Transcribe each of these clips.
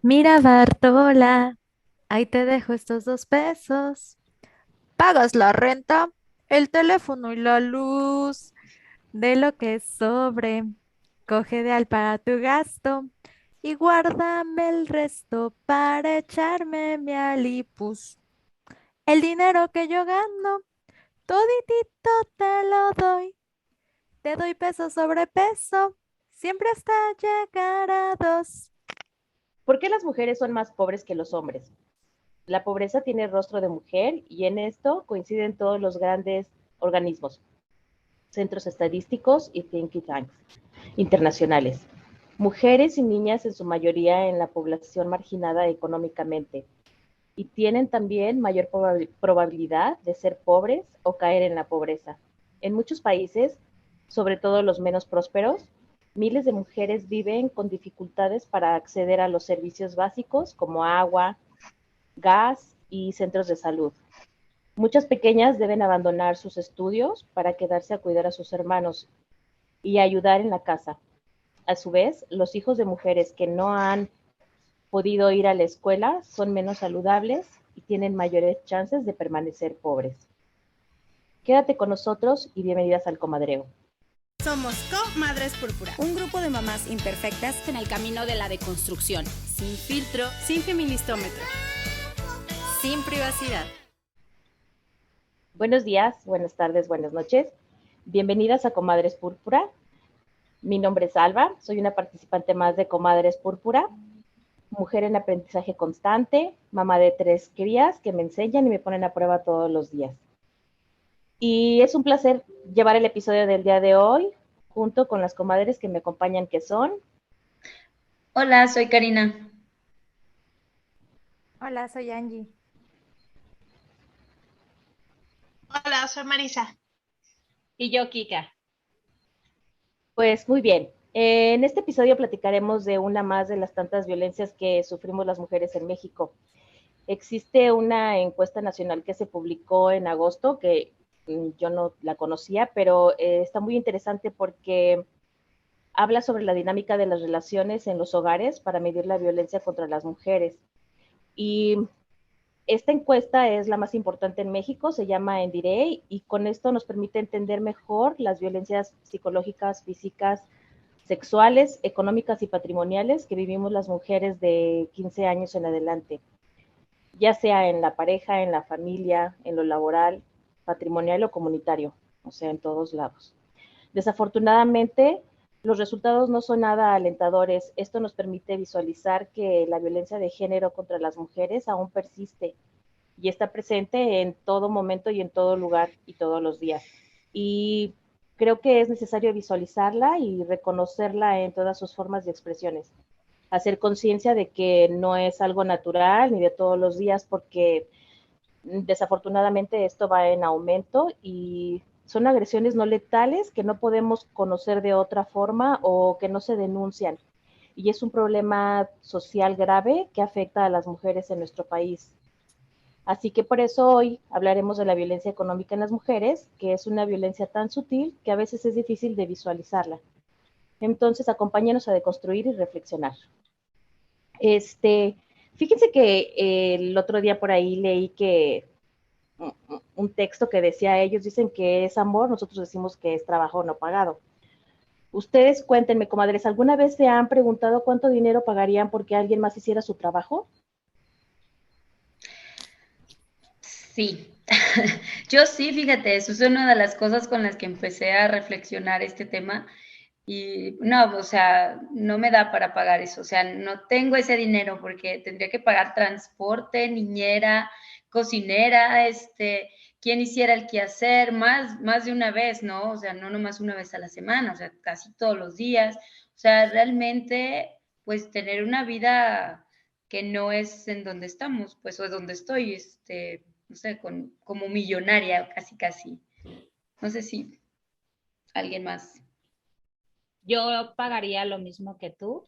Mira, Bartola, ahí te dejo estos 2 pesos. Pagas la renta, el teléfono y la luz. De lo que sobre, coge de al para tu gasto y guárdame el resto para echarme mi alipus. El dinero que yo gano, toditito te lo doy. Te doy peso sobre peso, siempre hasta llegar a 2. ¿Por qué las mujeres son más pobres que los hombres? La pobreza tiene rostro de mujer y en esto coinciden todos los grandes organismos, centros estadísticos y think tanks internacionales. Mujeres y niñas en su mayoría en la población marginada económicamente y tienen también mayor probabilidad de ser pobres o caer en la pobreza. En muchos países, sobre todo los menos prósperos, miles de mujeres viven con dificultades para acceder a los servicios básicos como agua, gas y centros de salud. Muchas pequeñas deben abandonar sus estudios para quedarse a cuidar a sus hermanos y ayudar en la casa. A su vez, los hijos de mujeres que no han podido ir a la escuela son menos saludables y tienen mayores chances de permanecer pobres. Quédate con nosotros y bienvenidas al comadreo. Somos Comadres Púrpura, un grupo de mamás imperfectas en el camino de la deconstrucción, sin filtro, sin feministómetro, sin privacidad. Buenos días, buenas tardes, buenas noches. Bienvenidas a Comadres Púrpura. Mi nombre es Alba, soy una participante más de Comadres Púrpura, mujer en aprendizaje constante, mamá de 3 crías que me enseñan y me ponen a prueba todos los días. Y es un placer llevar el episodio del día de hoy junto con las comadres que me acompañan, que son... Hola, soy Karina. Hola, soy Angie. Hola, soy Marisa. Y yo, Kika. Pues muy bien, en este episodio platicaremos de una más de las tantas violencias que sufrimos las mujeres en México. Existe una encuesta nacional que se publicó en agosto, que yo no la conocía, pero está muy interesante porque habla sobre la dinámica de las relaciones en los hogares para medir la violencia contra las mujeres. Y esta encuesta es la más importante en México, se llama Endirey, y con esto nos permite entender mejor las violencias psicológicas, físicas, sexuales, económicas y patrimoniales que vivimos las mujeres de 15 años en adelante, ya sea en la pareja, en la familia, en lo laboral, patrimonial o comunitario, o sea, en todos lados. Desafortunadamente, los resultados no son nada alentadores. Esto nos permite visualizar que la violencia de género contra las mujeres aún persiste y está presente en todo momento y en todo lugar y todos los días. Y creo que es necesario visualizarla y reconocerla en todas sus formas y expresiones. Hacer conciencia de que no es algo natural ni de todos los días, porque desafortunadamente esto va en aumento y son agresiones no letales que no podemos conocer de otra forma o que no se denuncian. Y es un problema social grave que afecta a las mujeres en nuestro país. Así que por eso hoy hablaremos de la violencia económica en las mujeres, que es una violencia tan sutil que a veces es difícil de visualizarla. Entonces, acompáñenos a deconstruir y reflexionar. Este, fíjense que el otro día por ahí leí que un texto que decía, ellos dicen que es amor, nosotros decimos que es trabajo no pagado. Ustedes cuéntenme, comadres, ¿alguna vez se han preguntado cuánto dinero pagarían porque alguien más hiciera su trabajo? Sí, yo sí, fíjate, eso es una de las cosas con las que empecé a reflexionar este tema y no, o sea, no me da para pagar eso, o sea, no tengo ese dinero porque tendría que pagar transporte, niñera, cocinera, quién hiciera el quehacer, más de una vez, ¿no? O sea, no nomás una vez a la semana, o sea, casi todos los días, o sea, realmente, pues tener una vida que no es en donde estamos, pues, o donde estoy, no sé, como millonaria, casi, casi. No sé si alguien más. Yo pagaría lo mismo que tú,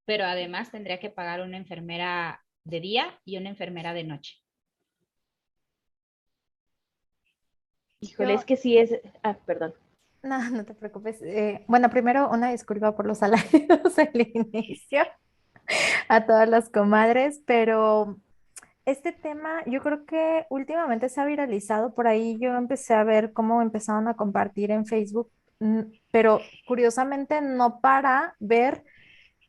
pero además tendría que pagar una enfermera de día y una enfermera de noche. Híjole, Yo, es que sí es, perdón. no, no te preocupes. Bueno, primero una disculpa por los salarios del inicio. a todas las comadres, pero este tema yo creo que últimamente se ha viralizado. Por ahí yo empecé a ver cómo empezaron a compartir en Facebook, mm, pero curiosamente no para ver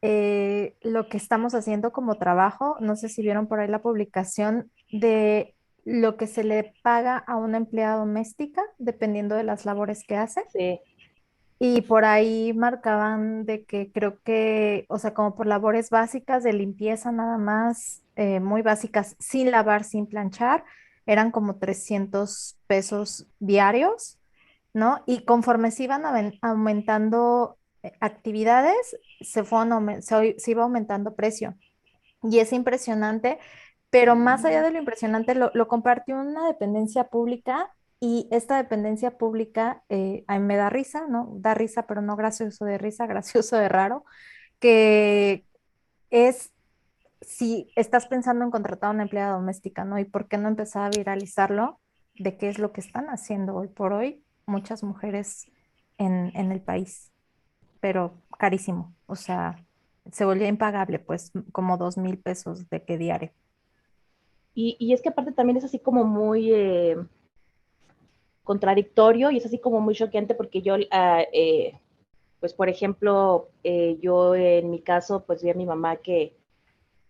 lo que estamos haciendo como trabajo. No sé si vieron por ahí la publicación de lo que se le paga a una empleada doméstica, dependiendo de las labores que hace. Sí, Y por ahí marcaban de que creo que, o sea, como por labores básicas de limpieza nada más, muy básicas, sin lavar, sin planchar, eran como 300 pesos diarios, ¿no? Y conforme se iban aumentando actividades, se iba aumentando precio. Y es impresionante, pero más allá de lo impresionante, lo compartió una dependencia pública y esta dependencia pública a mí me da risa, ¿no? Da risa, pero no gracioso de risa, gracioso de raro, que es si estás pensando en contratar a una empleada doméstica, ¿no? ¿Y por qué no empezar a viralizarlo de qué es lo que están haciendo hoy por hoy muchas mujeres en el país? Pero carísimo, o sea, se volvía impagable, pues como 2,000 pesos de que diario. y es que aparte también es así como muy contradictorio y es así como muy choqueante porque yo, pues por ejemplo, yo en mi caso, pues vi a mi mamá que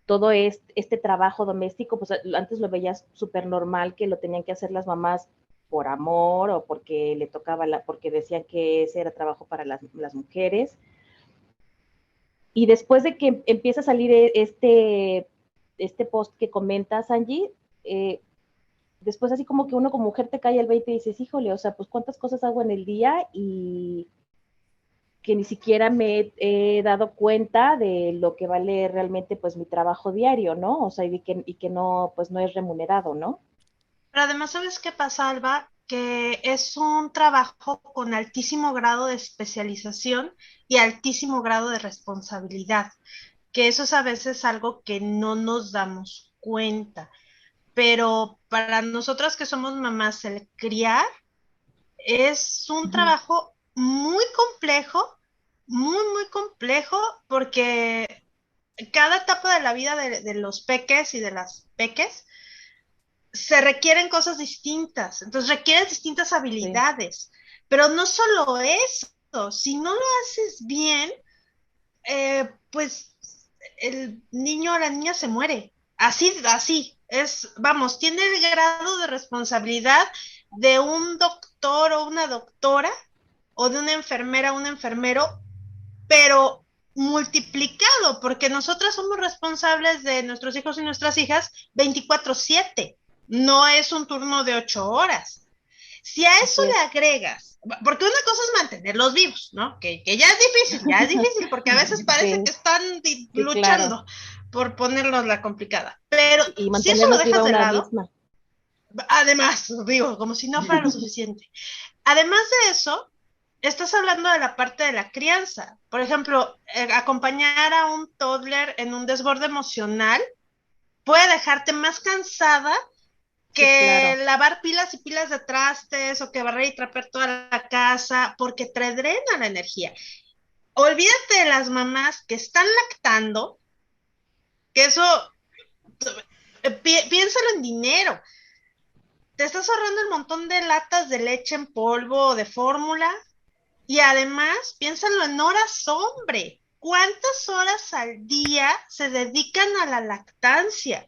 todo este trabajo doméstico, pues antes lo veías súper normal que lo tenían que hacer las mamás por amor o porque le tocaba, porque decían que ese era trabajo para las mujeres. Y después de que empieza a salir este post que comentas, Angie, después así como que uno como mujer te cae el 20 y dices, híjole, o sea, pues cuántas cosas hago en el día y que ni siquiera me he dado cuenta de lo que vale realmente pues mi trabajo diario, ¿no? O sea, y que no, pues no es remunerado, ¿no? Pero además, ¿sabes qué pasa, Alba? Que es un trabajo con altísimo grado de especialización y altísimo grado de responsabilidad, que eso es a veces algo que no nos damos cuenta. Pero para nosotras que somos mamás, el criar es un Ujú. trabajo muy complejo, muy complejo, porque cada etapa de la vida de los peques y de las peques se requieren cosas distintas, entonces requieren distintas Sí, habilidades, pero no solo eso, si no lo haces bien, pues el niño o la niña se muere. Así, vamos, tiene el grado de responsabilidad de un doctor o una doctora o de una enfermera o un enfermero, pero multiplicado, porque nosotras somos responsables de nuestros hijos y nuestras hijas 24/7, no es un turno de 8 horas. Si a eso así le es. agregas, porque una cosa es mantenerlos vivos, ¿no? Que ya es difícil, porque a veces parece que Sí, están sí, claro. luchando por ponernos la complicada. Pero Y si eso lo mantenernos dejas viva de una lado, misma. además, digo, como si no fuera lo suficiente. Además de eso, estás hablando de la parte de la crianza. Por ejemplo, acompañar a un toddler en un desborde emocional puede dejarte más cansada Sí, que claro. lavar pilas y pilas de trastes o que barrer y trapear toda la casa, porque te drena la energía. Olvídate de las mamás que están lactando, que eso, piénsalo en dinero. Te estás ahorrando el montón de latas de leche en polvo o de fórmula. Y además, piénsalo en horas hombre. ¿Cuántas horas al día se dedican a la lactancia?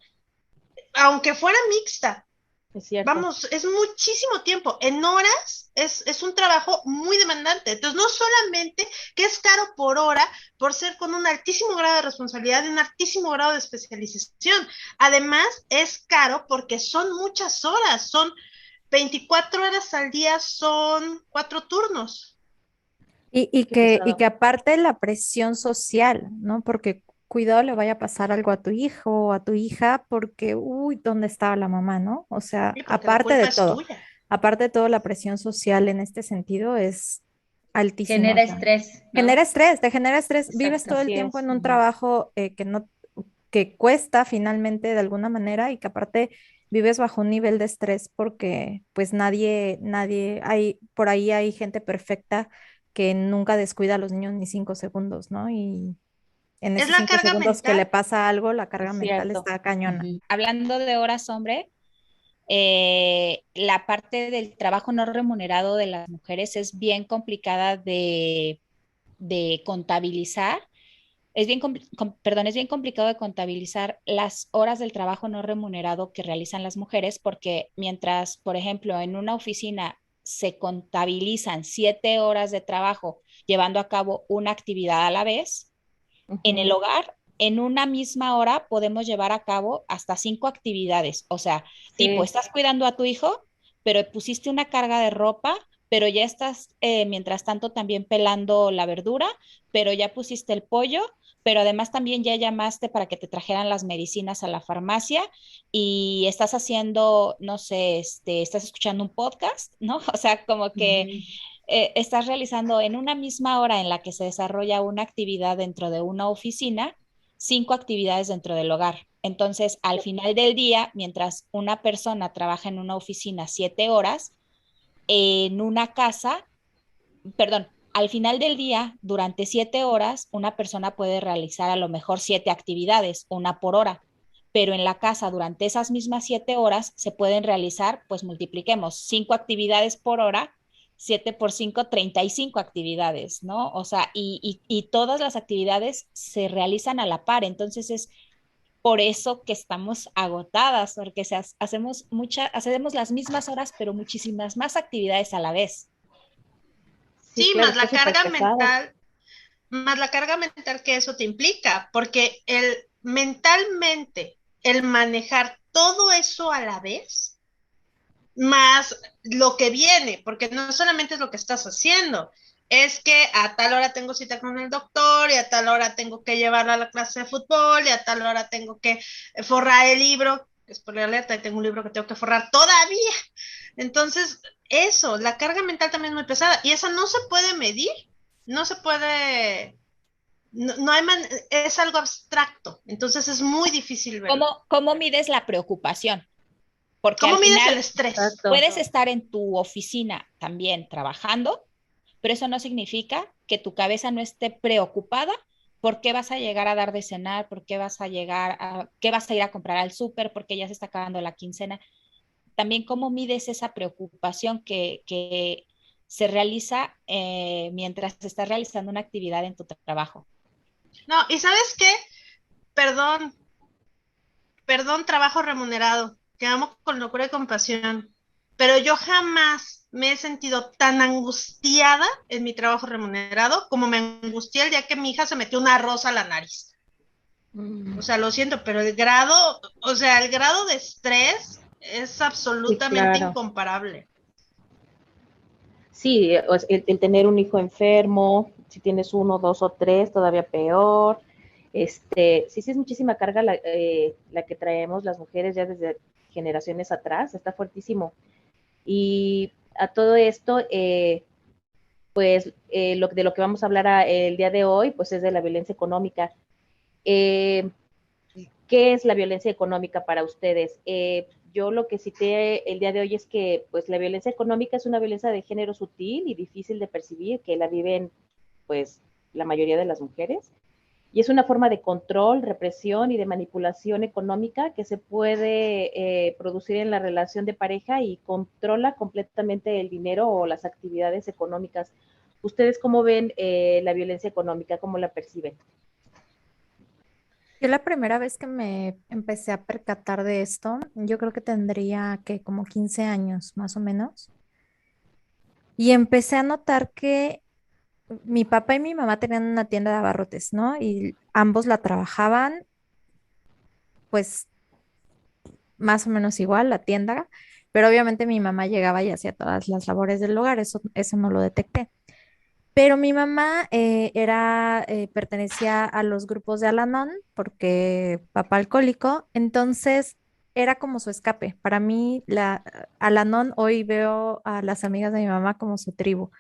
Aunque fuera mixta. Es cierto. Vamos, es muchísimo tiempo. En horas es un trabajo muy demandante. Entonces, no solamente que es caro por hora, por ser con un altísimo grado de responsabilidad y un altísimo grado de especialización. Además, es caro porque son muchas horas. Son 24 horas al día, son 4 turnos. Qué Y pesado. que aparte la presión social, ¿no? Porque cuidado le vaya a pasar algo a tu hijo o a tu hija porque, uy, ¿dónde estaba la mamá, no? O sea, Y porque la culpa es tuya. aparte de todo, la presión social en este sentido es altísima. O Genera sea, estrés, genera ¿no? estrés, te genera estrés, vives Exacto. todo el Así tiempo es. en un Ujú. trabajo que no, que cuesta finalmente de alguna manera y que aparte vives bajo un nivel de estrés porque pues por ahí hay gente perfecta que nunca descuida a los niños ni 5 segundos, ¿no? en Es esos la 5 carga segundos que le mental. pasa algo, la carga Es mental cierto. está cañona. Ujú. Hablando de horas hombre, la parte del trabajo no remunerado de las mujeres es bien complicada de contabilizar. Es bien complicado de contabilizar las horas del trabajo no remunerado que realizan las mujeres, porque mientras, por ejemplo, en una oficina se contabilizan 7 horas de trabajo llevando a cabo una actividad a la vez, en el hogar, en una misma hora podemos llevar a cabo hasta 5 actividades. O sea, tipo, Sí, estás cuidando a tu hijo, pero pusiste una carga de ropa, pero ya estás, mientras tanto, también pelando la verdura, pero ya pusiste el pollo, pero además también ya llamaste para que te trajeran las medicinas a la farmacia y estás haciendo, no sé, estás escuchando un podcast, ¿no? O sea, como que Ujú. estás realizando en una misma hora en la que se desarrolla una actividad dentro de una oficina, 5 actividades dentro del hogar. Entonces, al final del día, mientras una persona trabaja en una oficina 7 horas, en una casa, perdón, al final del día, durante 7 horas, una persona puede realizar a lo mejor 7 actividades, una por hora, pero en la casa durante esas mismas 7 horas se pueden realizar, pues multipliquemos 5 actividades por hora, 7 por 5, 35 actividades, ¿no? O sea, y todas las actividades se realizan a la par, entonces es por eso que estamos agotadas, porque hacemos las mismas horas, pero muchísimas más actividades a la vez. sí, Sí, claro, está súper pesado. más la carga mental que eso te implica, porque mentalmente, el manejar todo eso a la vez, más lo que viene, porque no solamente es lo que estás haciendo, es que a tal hora tengo cita con el doctor y a tal hora tengo que llevarla a la clase de fútbol y a tal hora tengo que forrar el libro, es por la alerta, y tengo un libro que tengo que forrar todavía. Entonces, eso, la carga mental también es muy pesada y esa no se puede medir, no se puede, no hay es algo abstracto, entonces es muy difícil verlo. ¿Cómo mides la preocupación? Porque ¿Cómo al mides el final estrés? Exacto. puedes estar en tu oficina también trabajando, pero eso no significa que tu cabeza no esté preocupada por qué vas a llegar a dar de cenar, por qué vas a llegar a, qué vas a ir a comprar al súper, porque ya se está acabando la quincena. También cómo mides esa preocupación que se realiza mientras estás realizando una actividad en tu trabajo. No, ¿y sabes qué? Perdón, perdón, trabajo remunerado. Te amo con locura y compasión. Pero yo jamás me he sentido tan angustiada en mi trabajo remunerado como me angustié el día que mi hija se metió una rosa a la nariz. O sea, lo siento, pero o sea, el grado de estrés es Sí, absolutamente claro. incomparable. Sí, el tener un hijo enfermo, si tienes uno, dos o tres, todavía peor. Sí, sí es muchísima carga la que traemos las mujeres ya desde generaciones atrás, está fuertísimo. Y a todo esto, pues de lo que vamos a hablar el día de hoy, pues es de la violencia económica. Eh, ¿Qué es la violencia económica para ustedes? Yo lo que cité el día de hoy es que pues la violencia económica es una violencia de género sutil y difícil de percibir, que la viven pues la mayoría de las mujeres. Y es una forma de control, represión y de manipulación económica que se puede producir en la relación de pareja y controla completamente el dinero o las actividades económicas. ¿Ustedes cómo ven la violencia económica? ¿Cómo la perciben? Yo la primera vez que me empecé a percatar de esto, yo creo que tendría que como 15 años más o menos. Y empecé a notar que mi papá y mi mamá tenían una tienda de abarrotes, ¿no? Y ambos la trabajaban, pues más o menos igual, la tienda, pero obviamente mi mamá llegaba y hacía todas las labores del hogar, eso no lo detecté. Pero mi mamá pertenecía a los grupos de Al-Anon porque papá alcohólico, entonces era como su escape. Para mí, Al-Anon, hoy veo a las amigas de mi mamá como su tribu.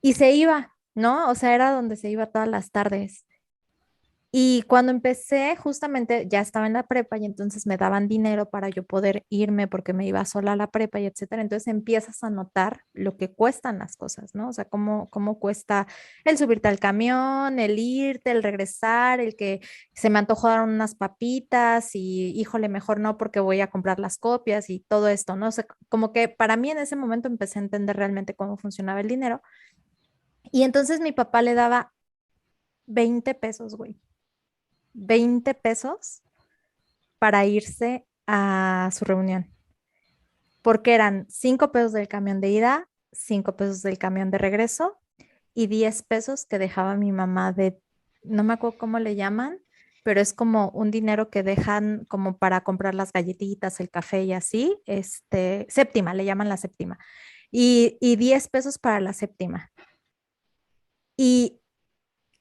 Y se iba, ¿no? O sea, era donde se iba todas las tardes. Y cuando empecé, justamente ya estaba en la prepa y entonces me daban dinero para yo poder irme porque me iba sola a la prepa y etcétera. Entonces empiezas a notar lo que cuestan las cosas, ¿no? O sea, cómo cuesta el subirte al camión, el irte, el regresar, el que se me antojó dar unas papitas y híjole, mejor no porque voy a comprar las copias y todo esto, ¿no? O sea, como que para mí en ese momento empecé a entender realmente cómo funcionaba el dinero. Y entonces mi papá le daba 20 pesos, güey. 20 pesos para irse a su reunión, porque eran 5 pesos del camión de ida, 5 pesos del camión de regreso y 10 pesos que dejaba mi mamá de, no me acuerdo cómo le llaman, pero es como un dinero que dejan como para comprar las galletitas, el café y así, séptima, le llaman la séptima, y 10 pesos para la séptima. Y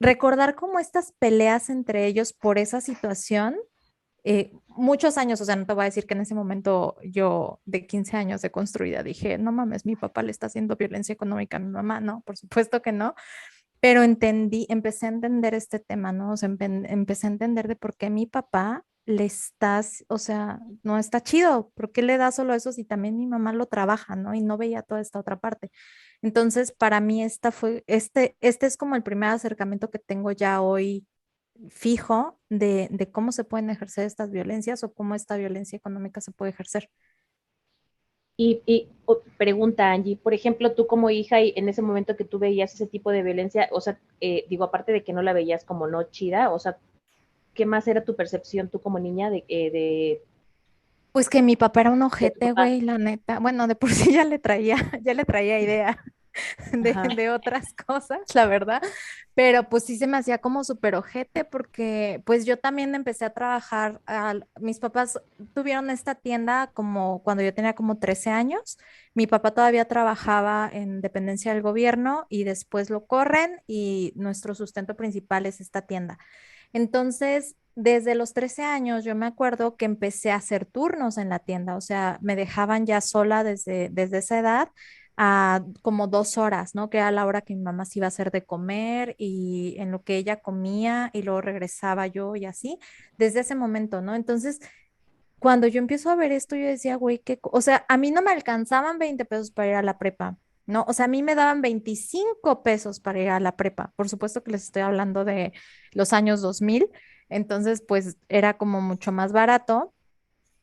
recordar como estas peleas entre ellos por esa situación muchos años, o sea, no te voy a decir que en ese momento yo de 15 años de construida dije, no mames, mi papá le está haciendo violencia económica a mi mamá, no, por supuesto que no, pero empecé a entender este tema, ¿no? O sea, empecé a entender de por qué mi papá le estás, o sea, no está chido, ¿por qué le da solo eso si también mi mamá lo trabaja, ¿no? Y no veía toda esta otra parte. Entonces, para mí este es como el primer acercamiento que tengo ya hoy fijo de cómo se pueden ejercer estas violencias o cómo esta violencia económica se puede ejercer. Pregunta Angie, por ejemplo, tú como hija y en ese momento que tú veías ese tipo de violencia, o sea, digo, aparte de que no la veías como no chida, o sea, ¿qué más era tu percepción tú como niña Pues que mi papá era un de tu ojete, papá? güey, la neta. Bueno, de por sí ya le traía idea Ajá. de otras cosas, la verdad. Pero pues sí se me hacía como súper ojete porque pues yo también empecé a trabajar, mis papás tuvieron esta tienda como cuando yo tenía como 13 años. Mi papá todavía trabajaba en dependencia del gobierno y después lo corren y nuestro sustento principal es esta tienda. Entonces, desde los 13 años, yo me acuerdo que empecé a hacer turnos en la tienda, o sea, me dejaban ya sola desde esa edad a como 2 horas, ¿no? Que era la hora que mi mamá se iba a hacer de comer y en lo que ella comía y luego regresaba yo y así, desde ese momento, ¿no? Entonces, cuando yo empiezo a ver esto, yo decía, güey, o sea, a mí no me alcanzaban 20 pesos para ir a la prepa, ¿no? O sea, a mí me daban 25 pesos para ir a la prepa. Por supuesto que les estoy hablando de los años 2000, entonces pues era como mucho más barato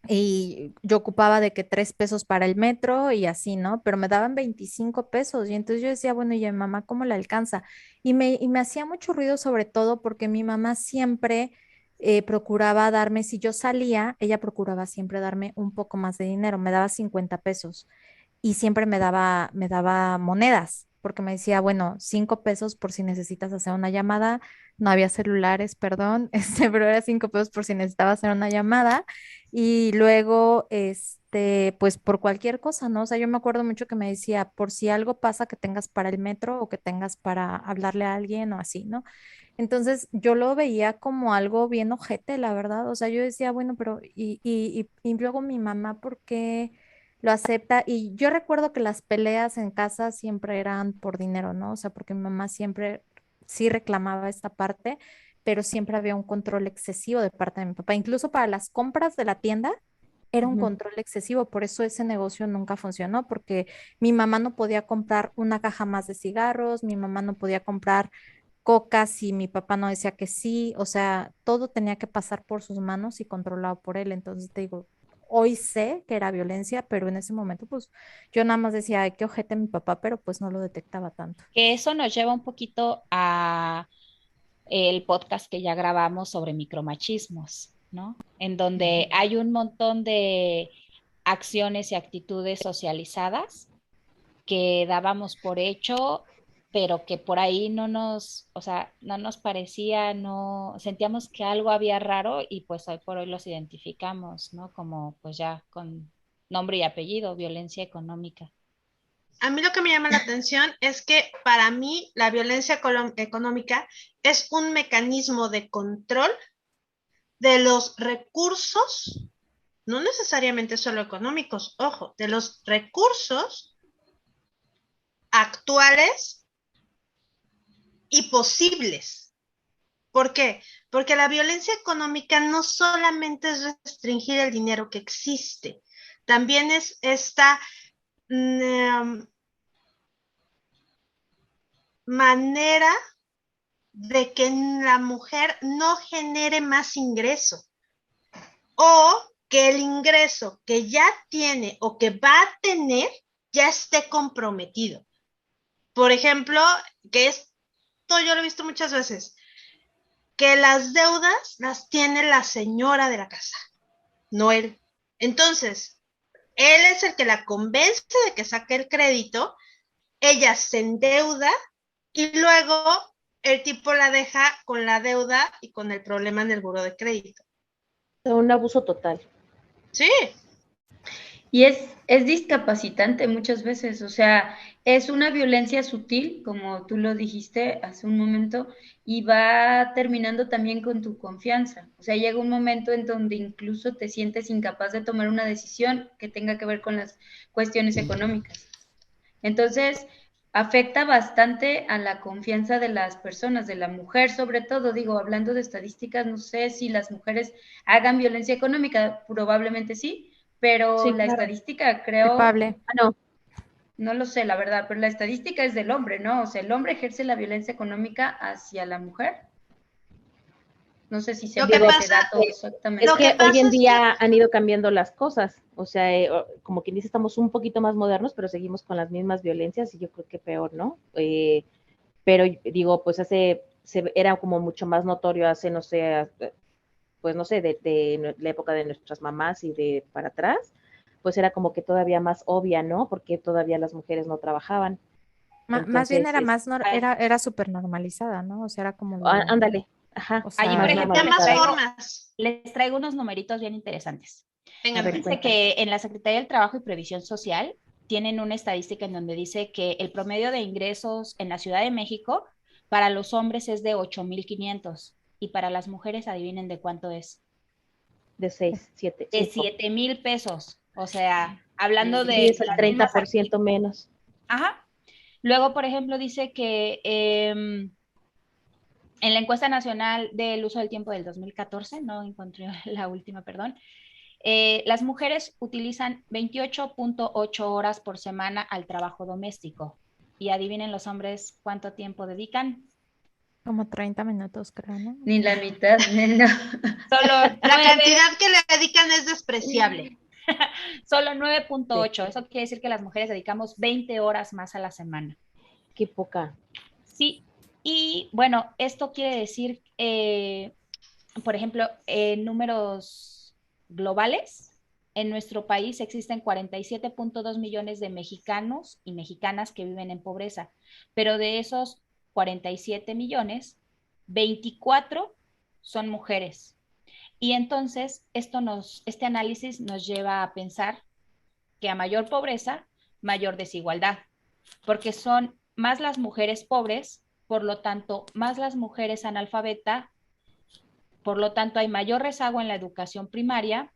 y yo ocupaba de que 3 pesos para el metro y así, ¿no? Pero me daban 25 pesos y entonces yo decía, bueno, ¿y a mi mamá cómo le alcanza? Y me hacía mucho ruido sobre todo porque mi mamá siempre procuraba darme, si yo salía, ella procuraba siempre darme un poco más de dinero, me daba 50 pesos y siempre me daba monedas, porque me decía, bueno, 5 pesos por si necesitas hacer una llamada. No había celulares, perdón, pero era 5 pesos por si necesitaba hacer una llamada. Y luego, pues por cualquier cosa, ¿no? O sea, yo me acuerdo mucho que me decía, por si algo pasa que tengas para el metro o que tengas para hablarle a alguien o así, ¿no? Entonces yo lo veía como algo bien ojete, la verdad. O sea, yo decía, bueno, pero y luego mi mamá, ¿por qué lo acepta? Y yo recuerdo que las peleas en casa siempre eran por dinero, ¿no? O sea, porque mi mamá siempre sí reclamaba esta parte, pero siempre había un control excesivo de parte de mi papá. Incluso para las compras de la tienda era un Ujú. control excesivo, por eso ese negocio nunca funcionó, porque mi mamá no podía comprar una caja más de cigarros, mi mamá no podía comprar coca si mi papá no decía que sí, o sea, todo tenía que pasar por sus manos y controlado por él. Entonces te digo, hoy sé que era violencia, pero en ese momento pues yo nada más decía, ay, qué ojete mi papá, pero pues no lo detectaba tanto. Que eso nos lleva un poquito a el podcast que ya grabamos sobre micromachismos, ¿no? En donde hay un montón de acciones y actitudes socializadas que dábamos por hecho, pero que por ahí no nos, o sea, no nos parecía, no, sentíamos que algo había raro y pues hoy por hoy los identificamos, ¿no? Como pues ya con nombre y apellido, violencia económica. A mí lo que me llama la atención es que para mí la violencia económica es un mecanismo de control de los recursos, no necesariamente solo económicos, ojo, de los recursos actuales y posibles. ¿Por qué? Porque la violencia económica no solamente es restringir el dinero que existe, también es esta manera de que la mujer no genere más ingreso o que el ingreso que ya tiene o que va a tener ya esté comprometido. Por ejemplo, que esto yo lo he visto muchas veces, que las deudas las tiene la señora de la casa, no él. Entonces, él es el que la convence de que saque el crédito, ella se endeuda y luego el tipo la deja con la deuda y con el problema en el buró de crédito. Un abuso total. Sí. Y es discapacitante muchas veces, o sea, es una violencia sutil, como tú lo dijiste hace un momento, y va terminando también con tu confianza. O sea, llega un momento en donde incluso te sientes incapaz de tomar una decisión que tenga que ver con las cuestiones económicas. Entonces, afecta bastante a la confianza de las personas, de la mujer sobre todo. Digo, hablando de estadísticas, no sé si las mujeres hagan violencia económica, probablemente sí, pero Sí, la claro. estadística creo, Culpable. No, no lo sé, la verdad, pero la estadística es del hombre, ¿no? O sea, el hombre ejerce la violencia económica hacia la mujer. No sé si Lo que sepan ese pasa, dato es exactamente. lo que que hoy pasa en es que día han ido cambiando las cosas. O sea, como quien dice, estamos un poquito más modernos, pero seguimos con las mismas violencias y yo creo que peor, ¿no? Pero digo, pues era como mucho más notorio hace, no sé, pues no sé, de la época de nuestras mamás y de para atrás, pues era como que todavía más obvia, ¿no? Porque todavía las mujeres no trabajaban. Más bien Entonces, era era súper normalizada, ¿no? O sea, era como ándale, ajá, o Allí, por más sea, ejemplo, de ambas normalizada. formas. les traigo unos numeritos bien interesantes. A Venga, ver, venga. Dice cuéntame. que en la Secretaría del Trabajo y Previsión Social tienen una estadística en donde dice que el promedio de ingresos en la Ciudad de México para los hombres es de 8,500 y para las mujeres, adivinen de cuánto es. De 6, 7, De 5. 7,000 pesos. O sea, hablando Sí, de es el las mismas 30% menos. Ajá. Luego, por ejemplo, dice que en la encuesta nacional del uso del tiempo del 2014, no encontré la última, perdón, las mujeres utilizan 28,8 horas por semana al trabajo doméstico. Y adivinen los hombres cuánto tiempo dedican. como 30 minutos, creo, ¿no? Ni la mitad, no. Solo La 9, cantidad que le dedican es despreciable. solo Sí, 9,8. Eso quiere decir que las mujeres dedicamos 20 horas más a la semana. qué poca. Sí, y bueno, esto quiere decir, por ejemplo, en números globales, en nuestro país existen 47,2 millones de mexicanos y mexicanas que viven en pobreza, pero de esos 47 millones, 24 son mujeres. Y entonces este análisis nos lleva a pensar que a mayor pobreza, mayor desigualdad, porque son más las mujeres pobres, por lo tanto, más las mujeres analfabetas, por lo tanto, hay mayor rezago en la educación primaria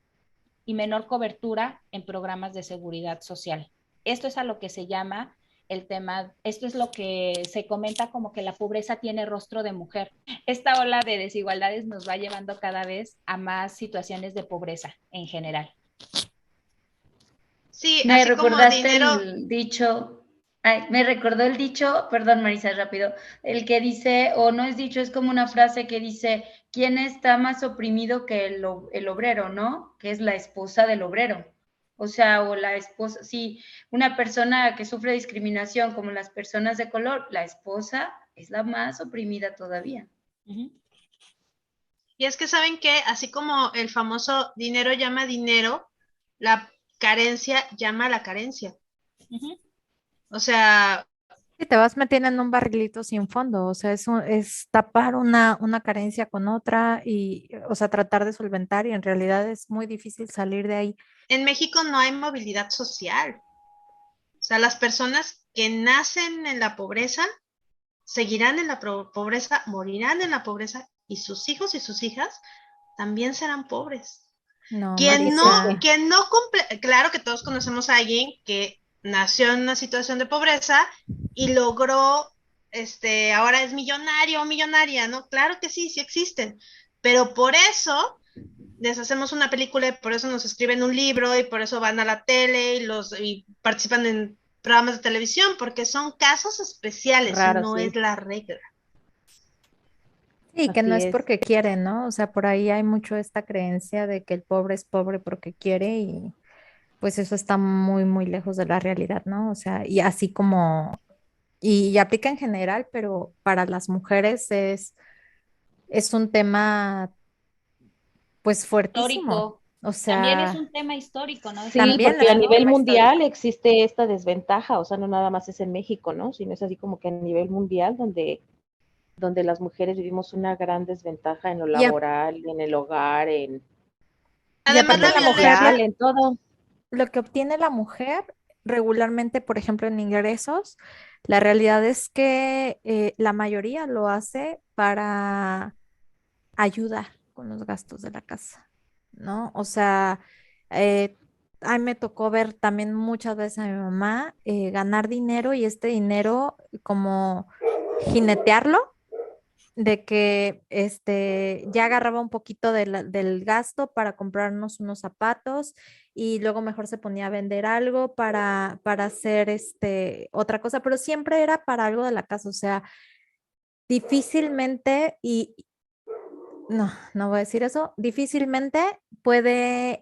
y menor cobertura en programas de seguridad social. Esto es a lo que se llama el tema, esto es lo que se comenta como que la pobreza tiene rostro de mujer. Esta ola de desigualdades nos va llevando cada vez a más situaciones de pobreza en general. Sí, Me así como recordaste dinero. el dicho, ay, me recordó el dicho, perdón Marisa, rápido, el que dice, o no es dicho, es como una frase que dice, ¿quién está más oprimido que el obrero, no? Que es la esposa del obrero. O sea, o la esposa, sí, una persona que sufre discriminación como las personas de color, la esposa es la más oprimida todavía. Y es que saben que, así como el famoso dinero llama dinero, la carencia llama a la carencia. O sea, Y te vas metiendo en un barrilito sin fondo, o sea, es tapar una carencia con otra y, o sea, tratar de solventar y en realidad es muy difícil salir de ahí. en México no hay movilidad social. O sea, las personas que nacen en la pobreza seguirán en la pobreza, morirán en la pobreza y sus hijos y sus hijas también serán pobres. No, Quien no, Marisa, quien no cumple, claro que todos conocemos a alguien que nació en una situación de pobreza y logró ahora es millonario o millonaria, ¿no? Claro que sí, sí existen, pero por eso les hacemos una película y por eso nos escriben un libro y por eso van a la tele y participan en programas de televisión, porque son casos especiales y Raro, no es sí, la regla. Sí, que no así es es. porque quiere, ¿no? O sea, por ahí hay mucho esta creencia de que el pobre es pobre porque quiere y pues eso está muy, muy lejos de la realidad, ¿no? O sea, y así como, y aplica en general, pero para las mujeres es un tema pues fuertísimo. Histórico. O También es sea, un tema histórico, ¿no? Sí, también porque es a un Estructural. nivel tema mundial histórico. existe esta desventaja, o sea, no nada más es en México, ¿no? Sino es así como que a nivel mundial donde las mujeres vivimos una gran desventaja en lo Y, laboral, en el hogar, y Además, en lo aparte la la mujer, social, violencia, en todo. lo que obtiene la mujer regularmente, por ejemplo, en ingresos, la realidad es que la mayoría lo hace para ayudar con los gastos de la casa, ¿no? O sea, eh, a mí me tocó ver también muchas veces a mi mamá ganar dinero y este dinero como jinetearlo de que ya agarraba un poquito del gasto para comprarnos unos zapatos y luego mejor se ponía a vender algo para hacer otra cosa, pero siempre era para algo de la casa, o sea, difícilmente, y no, no voy a decir eso, difícilmente puede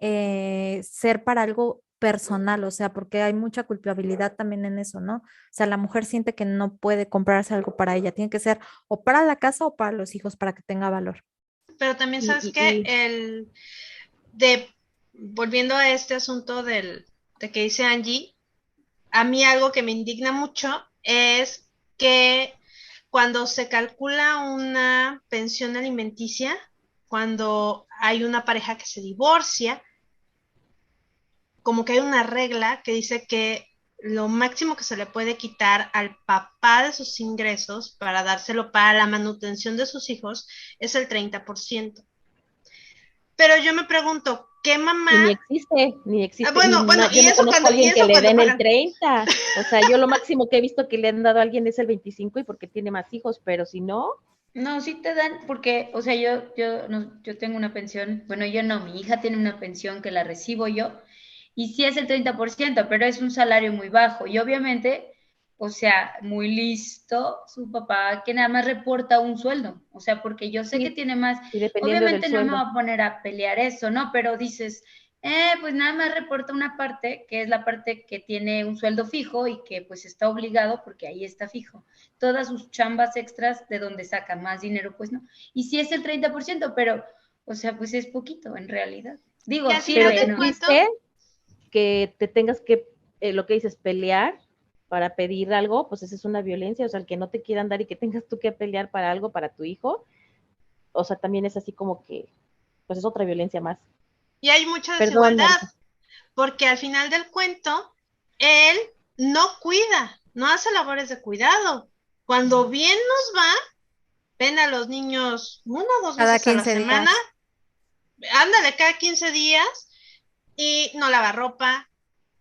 ser para algo personal, o sea, porque hay mucha culpabilidad también en eso, ¿no? O sea, la mujer siente que no puede comprarse algo para ella, tiene que ser o para la casa o para los hijos para que tenga valor. pero también Y, sabes y, que y volviendo a este asunto de que dice Angie, a mí algo que me indigna mucho es que cuando se calcula una pensión alimenticia, cuando hay una pareja que se divorcia, como que hay una regla que dice que lo máximo que se le puede quitar al papá de sus ingresos para dárselo para la manutención de sus hijos es el 30%. Pero yo me pregunto, ¿qué y mamá? ni existe, ni existe, Bueno, bueno, yo y no eso conozco a y alguien que eso le cuando den el pagan. 30. O sea, yo lo máximo que he visto que le han dado a alguien es el 25 y porque tiene más hijos, pero si no, No, sí te dan, porque, o sea, yo tengo una pensión, bueno, yo no, mi hija tiene una pensión que la recibo yo, y sí es el 30%, pero es un salario muy bajo, y obviamente, o sea, muy listo su papá que nada más reporta un sueldo, o sea, porque yo sé que sí, tiene más, y dependiendo del obviamente no me sueldo. va a poner a pelear eso, ¿no? Pero dices, pues nada más reporta una parte, que es la parte que tiene un sueldo fijo y que pues está obligado porque ahí está fijo todas sus chambas extras de donde saca más dinero, pues no. Y sí es el 30%, pero, o sea, pues es poquito en realidad. Y Digo, al final Pero sirve, qué del ¿no? cuento, triste que te tengas que, lo que dices, pelear para pedir algo, pues esa es una violencia, o sea, el que no te quieran dar y que tengas tú que pelear para algo para tu hijo, o sea, también es así como que, pues es otra violencia más. y hay mucha Perdón, desigualdad, Mónica. porque al final del cuento, él no cuida, no hace labores de cuidado. Cuando bien nos va, ven a los niños una o dos Cada veces a la 15 semana, días. ándale cada 15 días y no lava ropa,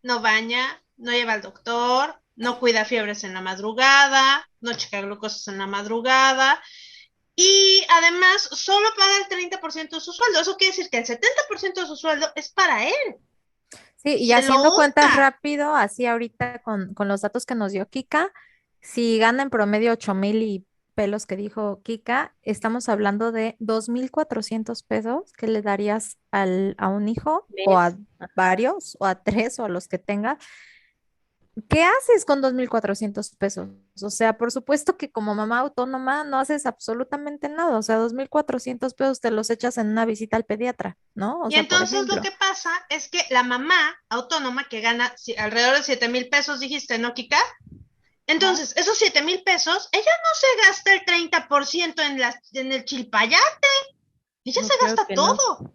no baña, no lleva al doctor, no cuida fiebres en la madrugada, no checa glucosas en la madrugada y además solo paga el 30% de su sueldo. Eso quiere decir que el 70% de su sueldo es para él. Sí, y Se lo haciendo cuentas unta. rápido, así ahorita con los datos que nos dio Kika, si gana en promedio 8,000 y pelos que dijo Kika, estamos hablando de 2,400 pesos que le darías a un hijo o a Mes. varios o a tres o a los que tenga. ¿Qué haces con 2,400 pesos? O sea, por supuesto que como mamá autónoma no haces absolutamente nada. O sea, 2,400 pesos te los echas en una visita al pediatra, ¿no? O Y sea, por entonces lo ejemplo. que pasa es que la mamá autónoma que gana alrededor de 7,000 pesos, dijiste, ¿no, Kika? Ajá. Entonces, esos 7,000 pesos, ella no se gasta el 30% en el chilpayate, ella se No, claro gasta que no. todo.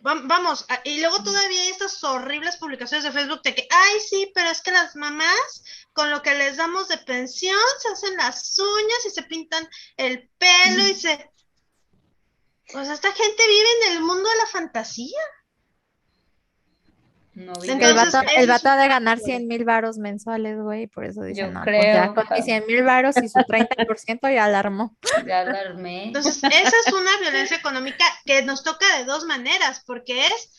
Vamos, y luego todavía hay estas horribles publicaciones de Facebook de que, ay, sí, pero es que las mamás, con lo que les damos de pensión, se hacen las uñas y se pintan el pelo y se... O sea, esta gente vive en el mundo de la fantasía. no Que vive. Entonces, el eso es vato ha de una ganar violencia. 100,000 varos mensuales, güey, por eso dicen, Yo no, pues ya creo, con mis 100,000 varos y su 30% ya la armó. ya la armé. Entonces, esa es una violencia económica que nos toca de dos maneras, porque es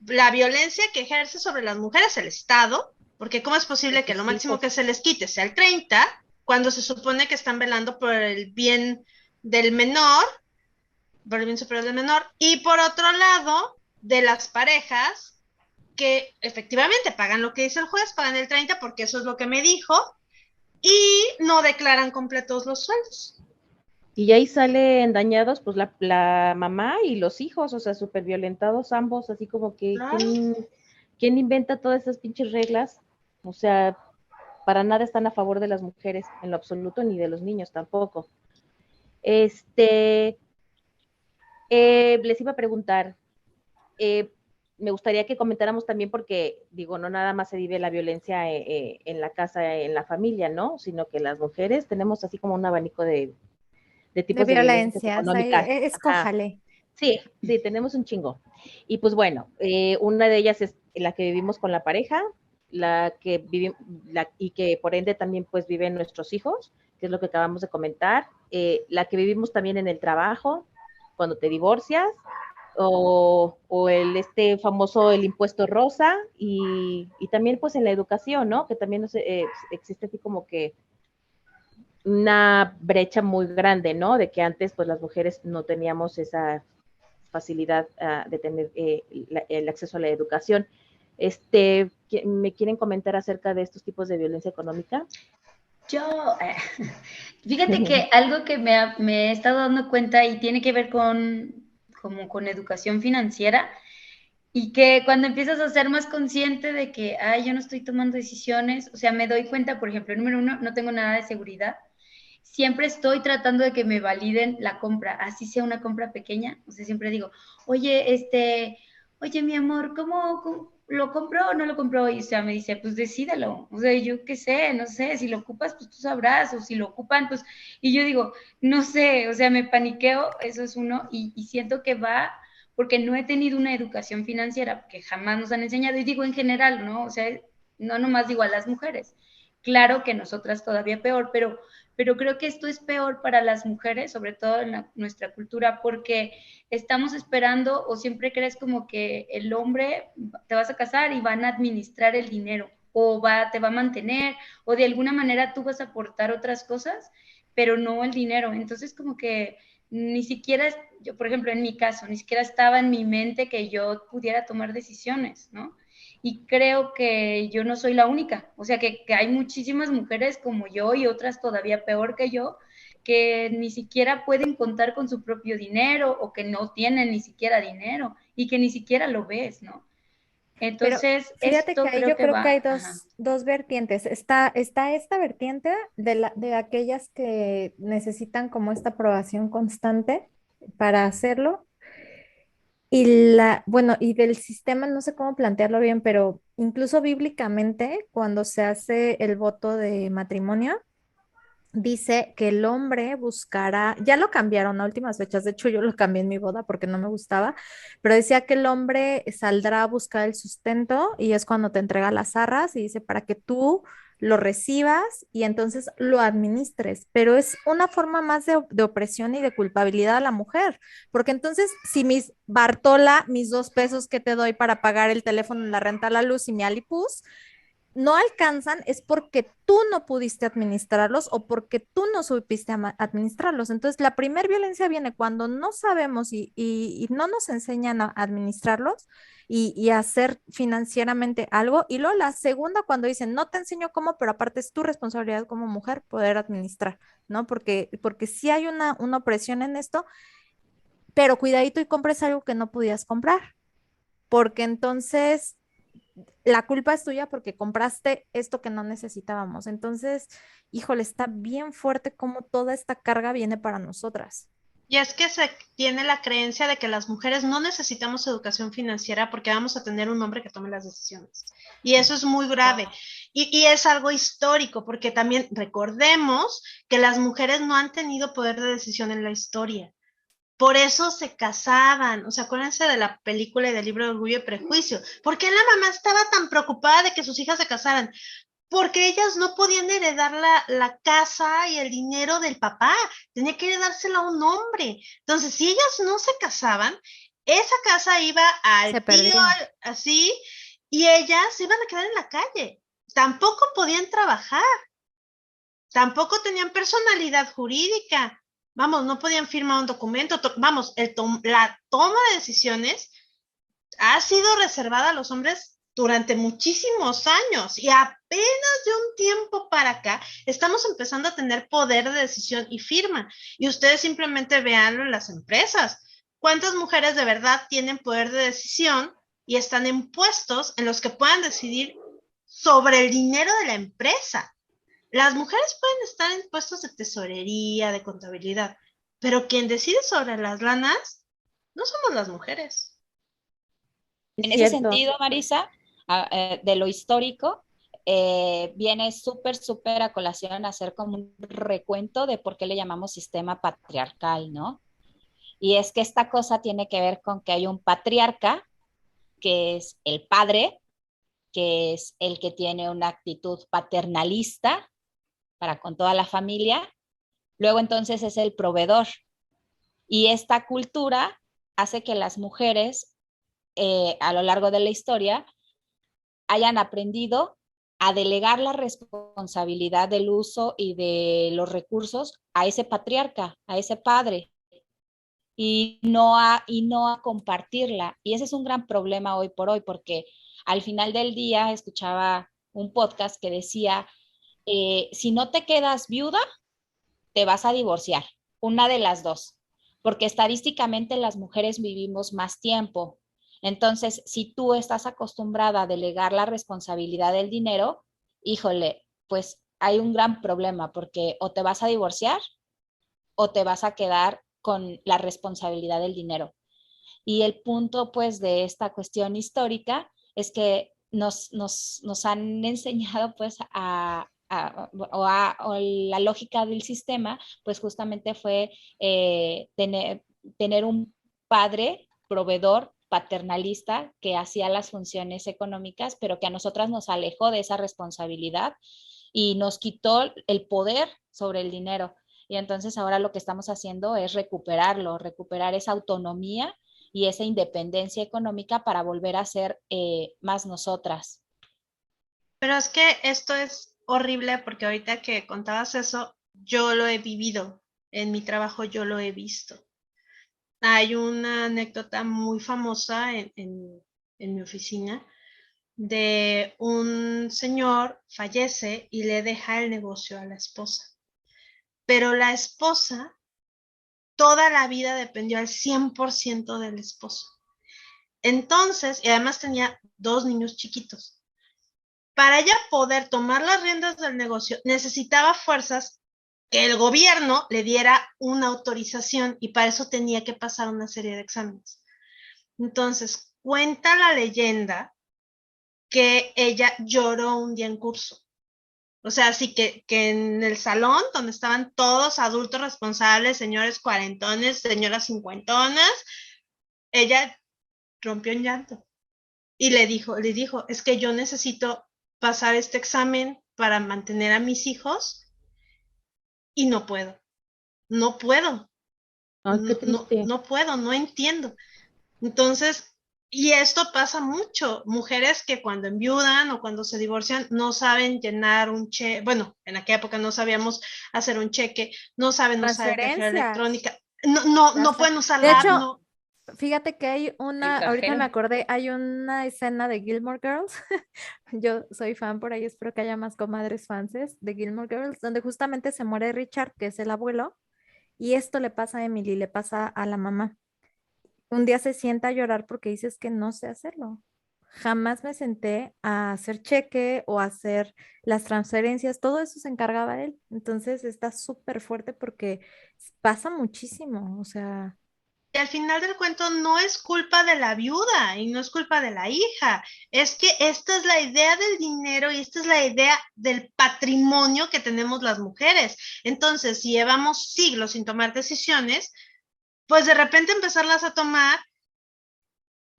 la violencia que ejerce sobre las mujeres el Estado, porque ¿cómo es Y posible que lo sus máximo que hijos. se les quite sea el 30 cuando se supone que están velando por el bien del menor, por el bien superior del menor? Y por otro lado, de las parejas que efectivamente pagan lo que dice el juez, pagan el 30 porque eso es lo que me dijo, y no declaran completos los sueldos. Y ahí salen dañados pues la mamá y los hijos, o sea, súper violentados ambos, así como que Claro. ¿quién inventa todas esas pinches reglas? O sea, para nada están a favor de las mujeres en lo absoluto, ni de los niños tampoco. Les iba a preguntar, me gustaría que comentáramos también porque, digo, no nada más se vive la violencia en la casa, en la familia, ¿no? Sino que las mujeres tenemos así como un abanico de De tipos de violencias violencias, ahí, económicas. Ajá. escójale. Sí, tenemos un chingo. Y pues bueno, una de ellas es la que vivimos con la pareja, y que por ende también pues viven nuestros hijos, que es lo que acabamos de comentar, la que vivimos también en el trabajo, cuando te divorcias, o el famoso el impuesto rosa, y también pues en la educación, ¿no? Que también existe así como que una brecha muy grande, ¿no? De que antes pues las mujeres no teníamos esa facilidad de tener el acceso a la educación. ¿Me quieren comentar acerca de estos tipos de violencia económica? Yo, fíjate que algo que me he estado dando cuenta y tiene que ver como con educación financiera, y que cuando empiezas a ser más consciente de que, ay, yo no estoy tomando decisiones, o sea, me doy cuenta, por ejemplo, número uno, no tengo nada de seguridad. Siempre estoy tratando de que me validen la compra, así sea una compra pequeña. O sea, siempre digo, oye, oye, mi amor, ¿cómo lo compró o no lo compró? Y o sea, me dice, pues decídelo. O sea, yo qué sé, no sé, si lo ocupas, pues tú sabrás, o si lo ocupan, pues. Y yo digo, no sé, o sea, me paniqueo, eso es uno, y siento que va porque no he tenido una educación financiera, porque jamás nos han enseñado, y digo en general, ¿no? O sea, no nomás digo a las mujeres. Claro que nosotras todavía peor, pero creo que esto es peor para las mujeres, sobre todo en nuestra cultura, porque estamos esperando o siempre crees como que el hombre te vas a casar y van a administrar el dinero o te va a mantener o de alguna manera tú vas a aportar otras cosas, pero no el dinero. Entonces como que ni siquiera, yo por ejemplo en mi caso, ni siquiera estaba en mi mente que yo pudiera tomar decisiones, ¿no? Y creo que yo no soy la única, o sea que hay muchísimas mujeres como yo y otras todavía peor que yo, que ni siquiera pueden contar con su propio dinero o que no tienen ni siquiera dinero y que ni siquiera lo ves, ¿no? Pero Entonces, fíjate que esto ahí creo yo que creo que hay va, ajá. dos vertientes. Está esta vertiente de aquellas que necesitan como esta aprobación constante para hacerlo. Bueno, y del sistema, no sé cómo plantearlo bien, pero incluso bíblicamente, cuando se hace el voto de matrimonio, dice que el hombre buscará, ya lo cambiaron a últimas fechas, de hecho yo lo cambié en mi boda porque no me gustaba, pero decía que el hombre saldrá a buscar el sustento y es cuando te entrega las arras y dice para que tú lo recibas y entonces lo administres, pero es una forma más de opresión y de culpabilidad a la mujer, porque entonces si Bartola, mis 2 pesos que te doy para pagar el teléfono, la renta, la luz y mi Alipuz, no alcanzan es porque tú no pudiste administrarlos o porque tú no supiste administrarlos. Entonces, la primera violencia viene cuando no sabemos y no nos enseñan a administrarlos y a hacer financieramente algo. Y luego la segunda, cuando dicen, no te enseño cómo, pero aparte es tu responsabilidad como mujer poder administrar, ¿no? Porque sí hay una opresión en esto, pero cuidadito y compres algo que no podías comprar, porque entonces la culpa es tuya porque compraste esto que no necesitábamos. Entonces, híjole, está bien fuerte como toda esta carga viene para nosotras. Y es que se tiene la creencia de que las mujeres no necesitamos educación financiera porque vamos a tener un hombre que tome las decisiones. Y eso es muy grave. Y es algo histórico porque también recordemos que las mujeres no han tenido poder de decisión en la historia. Por eso se casaban. O sea, acuérdense de la película y del libro de Orgullo y Prejuicio. ¿Por qué la mamá estaba tan preocupada de que sus hijas se casaran? Porque ellas no podían heredar la casa y el dinero del papá, tenía que heredárselo a un hombre. Entonces, si ellas no se casaban, esa casa iba Se al tío, perdía. así, y ellas se iban a quedar en la calle. Tampoco podían trabajar, tampoco tenían personalidad jurídica. Vamos, no podían firmar un documento. Vamos, la toma de decisiones ha sido reservada a los hombres durante muchísimos años y apenas de un tiempo para acá estamos empezando a tener poder de decisión y firma. Y ustedes simplemente véanlo en las empresas. ¿Cuántas mujeres de verdad tienen poder de decisión y están en puestos en los que puedan decidir sobre el dinero de la empresa? Las mujeres pueden estar en puestos de tesorería, de contabilidad, pero quien decide sobre las lanas no somos las mujeres. Es En ese cierto. sentido, Marisa, de lo histórico, viene súper a colación hacer como un recuento de por qué le llamamos sistema patriarcal, ¿no? Y es que esta cosa tiene que ver con que hay un patriarca, que es el padre, que es el que tiene una actitud paternalista para con toda la familia. Luego entonces es el proveedor. Y esta cultura hace que las mujeres a lo largo de la historia hayan aprendido a delegar la responsabilidad del uso y de los recursos a ese patriarca, a ese padre, y no a compartirla. Y ese es un gran problema hoy por hoy, porque al final del día escuchaba un podcast que decía, si no te quedas viuda, te vas a divorciar, una de las dos, porque estadísticamente las mujeres vivimos más tiempo. Entonces, si tú estás acostumbrada a delegar la responsabilidad del dinero, híjole, pues hay un gran problema porque o te vas a divorciar o te vas a quedar con la responsabilidad del dinero. Y el punto, pues, de esta cuestión histórica es que nos han enseñado, pues, o la lógica del sistema, pues justamente fue tener un padre proveedor paternalista que hacía las funciones económicas, pero que a nosotras nos alejó de esa responsabilidad y nos quitó el poder sobre el dinero. Y entonces ahora lo que estamos haciendo es recuperarlo, recuperar esa autonomía y esa independencia económica para volver a ser más nosotras. Pero es que esto es horrible porque ahorita que contabas eso, yo lo he vivido. En mi trabajo yo lo he visto. Hay una anécdota muy famosa en mi oficina de un señor fallece y le deja el negocio a la esposa. Pero la esposa toda la vida dependió al 100% del esposo. Entonces, y además tenía 2 niños chiquitos. Para ella poder tomar las riendas del negocio, necesitaba fuerzas que el gobierno le diera una autorización y para eso tenía que pasar una serie de exámenes. Entonces, cuenta la leyenda que ella lloró un día en curso. O sea, así que en el salón donde estaban todos adultos responsables, señores cuarentones, señoras cincuentonas, ella rompió en llanto y le dijo, es que yo necesito pasar este examen para mantener a mis hijos y no puedo, no puedo, Ay, qué triste. no puedo, no entiendo. Entonces, y esto pasa mucho, mujeres que cuando enviudan o cuando se divorcian no saben llenar un cheque, bueno, en aquella época no sabíamos hacer un cheque, no saben usar el cajero Transferencias. electrónica, no pueden usar De la app, hecho, no. fíjate que hay El una, ahorita me cajero. acordé, hay una escena de Gilmore Girls. Yo soy fan por ahí, espero que haya más comadres fanses de Gilmore Girls, donde justamente se muere Richard, que es el abuelo, y esto le pasa a Emily, le pasa a la mamá. Un día se sienta a llorar porque dices que no sé hacerlo. Jamás me senté a hacer cheque o a hacer las transferencias, todo eso se encargaba él. Entonces está súper fuerte porque pasa muchísimo, o sea, Y al final del cuento no es culpa de la viuda y no es culpa de la hija, es que esta es la idea del dinero y esta es la idea del patrimonio que tenemos las mujeres. Entonces, si llevamos siglos sin tomar decisiones, pues de repente empezarlas a tomar,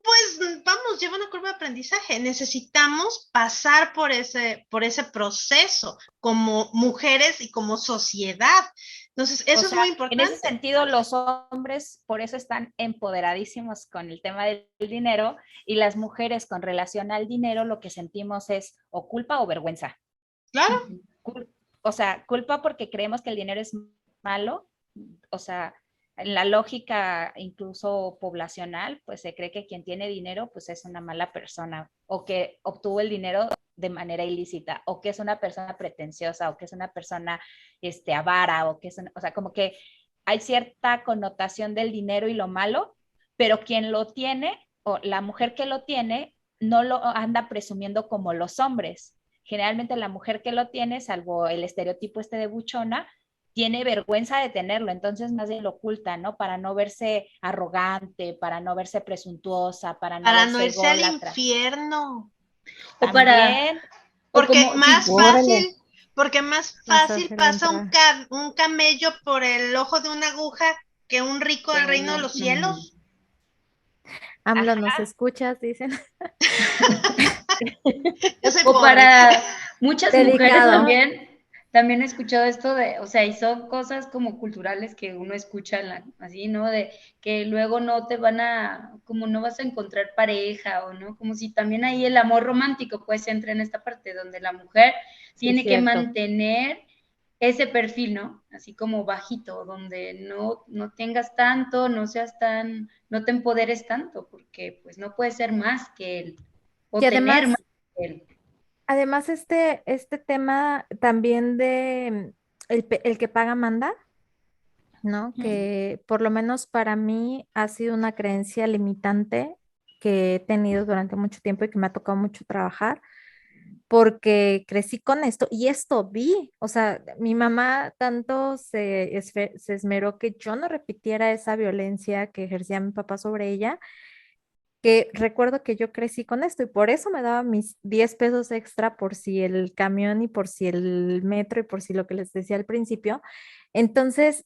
pues vamos, lleva una curva de aprendizaje. Necesitamos pasar por ese proceso como mujeres y como sociedad. Entonces, O eso es muy sea, en ese importante. sentido, los hombres por eso están empoderadísimos con el tema del dinero y las mujeres con relación al dinero lo que sentimos es o culpa o vergüenza. Claro, O sea, culpa porque creemos que el dinero es malo, o sea, en la lógica incluso poblacional, pues se cree que quien tiene dinero pues es una mala persona o que obtuvo el dinero de manera ilícita o que es una persona pretenciosa o que es una persona avara o que es o sea, como que hay cierta connotación del dinero y lo malo, pero quien lo tiene o la mujer que lo tiene no lo anda presumiendo como los hombres. Generalmente la mujer que lo tiene, salvo el estereotipo de buchona, tiene vergüenza de tenerlo, entonces más bien lo oculta, ¿no? Para no verse arrogante, para no verse presuntuosa, para no para no verse irse al ególatra. infierno. O para, También, o Porque como, sí, más Más fácil fácil pasa entra. un camello por el ojo de una aguja que un rico del reino de los cielos. AMLO, ¿nos ajá, escuchas? Dicen. Yo soy o pobre. para muchas mujeres Dedicado. también he escuchado esto de, o sea, y son cosas como culturales que uno escucha así, ¿no? De que luego no te van como no vas a encontrar pareja, o no, como si también ahí el amor romántico pues entra en esta parte donde la mujer Es tiene que cierto. mantener ese perfil, ¿no? Así como bajito, donde no tengas tanto, no te empoderes tanto, porque pues no puedes ser más que él, Y o tener más que él. además este tema también de el que paga manda, ¿no? Que por lo menos para mí ha sido una creencia limitante que he tenido durante mucho tiempo y que me ha tocado mucho trabajar, porque crecí con esto y esto vi, o sea, mi mamá tanto se esmeró que yo no repitiera esa violencia que ejercía mi papá sobre ella, que recuerdo que yo crecí con esto y por eso me daba mis 10 pesos extra por si el camión y por si el metro y por si lo que les decía al principio. Entonces,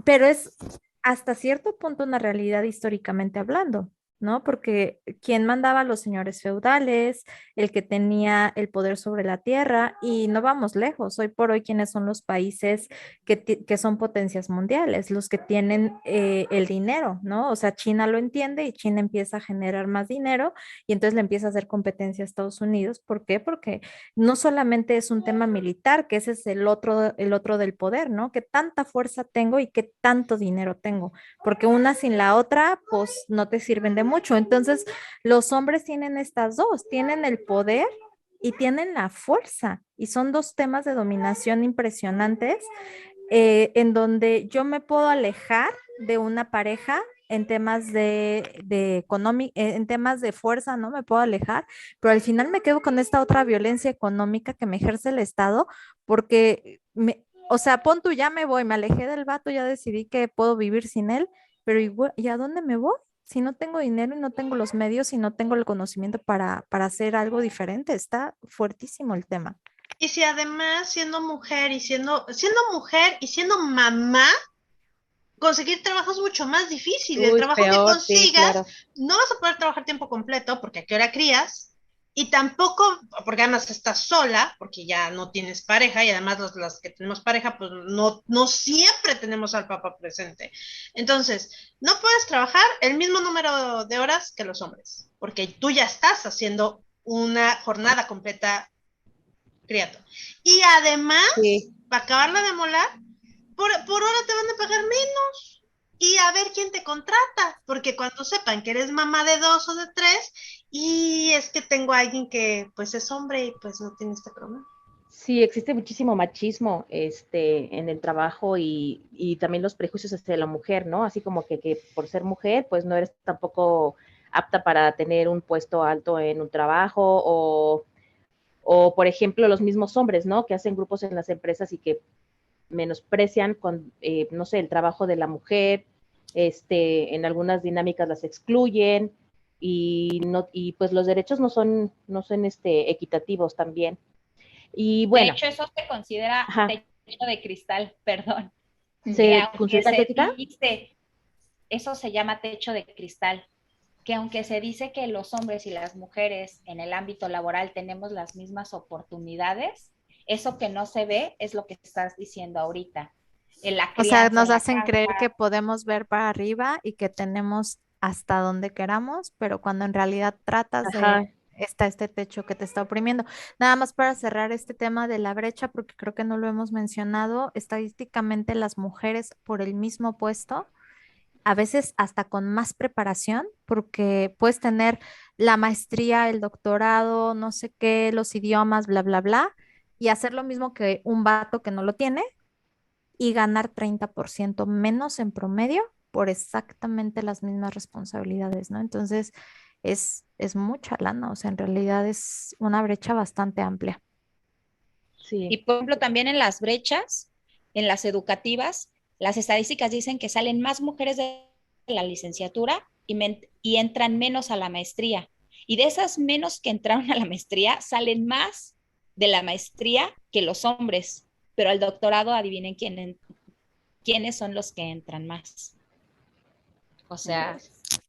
pero es hasta cierto punto una realidad históricamente hablando, ¿no? Porque quien mandaba a los señores feudales, el que tenía el poder sobre la tierra, y no vamos lejos, hoy por hoy, ¿quiénes son los países que son potencias mundiales? Los que tienen el dinero, ¿no? O sea, China lo entiende y China empieza a generar más dinero y entonces le empieza a hacer competencia a Estados Unidos. ¿Por qué? Porque no solamente es un tema militar, que ese es el otro del poder, ¿no? ¿Qué tanta fuerza tengo y qué tanto dinero tengo? Porque una sin la otra, pues no te sirven de mucho. Entonces, los hombres tienen estas dos, tienen el poder y tienen la fuerza. Y son dos temas de dominación impresionantes, en donde yo me puedo alejar de una pareja en temas en temas de fuerza, ¿no? Me puedo alejar, pero al final me quedo con esta otra violencia económica que me ejerce el Estado, porque o sea, pon tú, ya me voy, me alejé del vato, ya decidí que puedo vivir sin él, pero igual, ¿y a dónde me voy? Si no tengo dinero y no tengo los medios y no tengo el conocimiento para hacer algo diferente, está fuertísimo el tema. Y si además siendo mujer y siendo mamá, conseguir trabajo es mucho más difícil. El Uy, trabajo que peor, sí, consigas, claro. no vas a poder trabajar tiempo completo porque a qué hora crías, y tampoco, porque además estás sola, porque ya no tienes pareja, y además las que tenemos pareja, pues no siempre tenemos al papá presente. Entonces, no puedes trabajar el mismo número de horas que los hombres, porque tú ya estás haciendo una jornada completa criando. Y además, Sí. para acabarla de molar, por hora te van a pagar menos. Y a ver quién te contrata, porque cuando sepan que eres mamá de 2 o de 3, y es que tengo a alguien que pues es hombre y pues no tiene este problema. Sí, existe muchísimo machismo en el trabajo y también los prejuicios hacia la mujer, ¿no? Así como que por ser mujer, pues no eres tampoco apta para tener un puesto alto en un trabajo o por ejemplo, los mismos hombres, ¿no? Que hacen grupos en las empresas y que menosprecian no sé, el trabajo de la mujer, en algunas dinámicas las excluyen y pues los derechos no son equitativos también. Y de bueno, hecho eso se considera ajá, techo de cristal, perdón, que ¿se aunque considera se estética? dice eso se llama techo de cristal, que aunque se dice que los hombres y las mujeres en el ámbito laboral tenemos las mismas oportunidades, eso que no se ve es lo que estás diciendo ahorita. En la O sea, crianza, nos en la hacen casa. creer que podemos ver para arriba y que tenemos hasta donde queramos, pero cuando en realidad tratas Ajá. de, está este techo que te está oprimiendo. Nada más para cerrar este tema de la brecha, porque creo que no lo hemos mencionado, estadísticamente las mujeres por el mismo puesto, a veces hasta con más preparación, porque puedes tener la maestría, el doctorado, no sé qué, los idiomas, bla, bla, bla, y hacer lo mismo que un vato que no lo tiene y ganar 30% menos en promedio por exactamente las mismas responsabilidades, ¿no? Entonces, es mucha lana, o sea, en realidad es una brecha bastante amplia. Y Sí. por ejemplo, también en las brechas, en las educativas, las estadísticas dicen que salen más mujeres de la licenciatura y entran menos a la maestría. Y de esas menos que entraron a la maestría, salen más de la maestría que los hombres. Pero al doctorado, adivinen quiénes son los que entran más. O sea,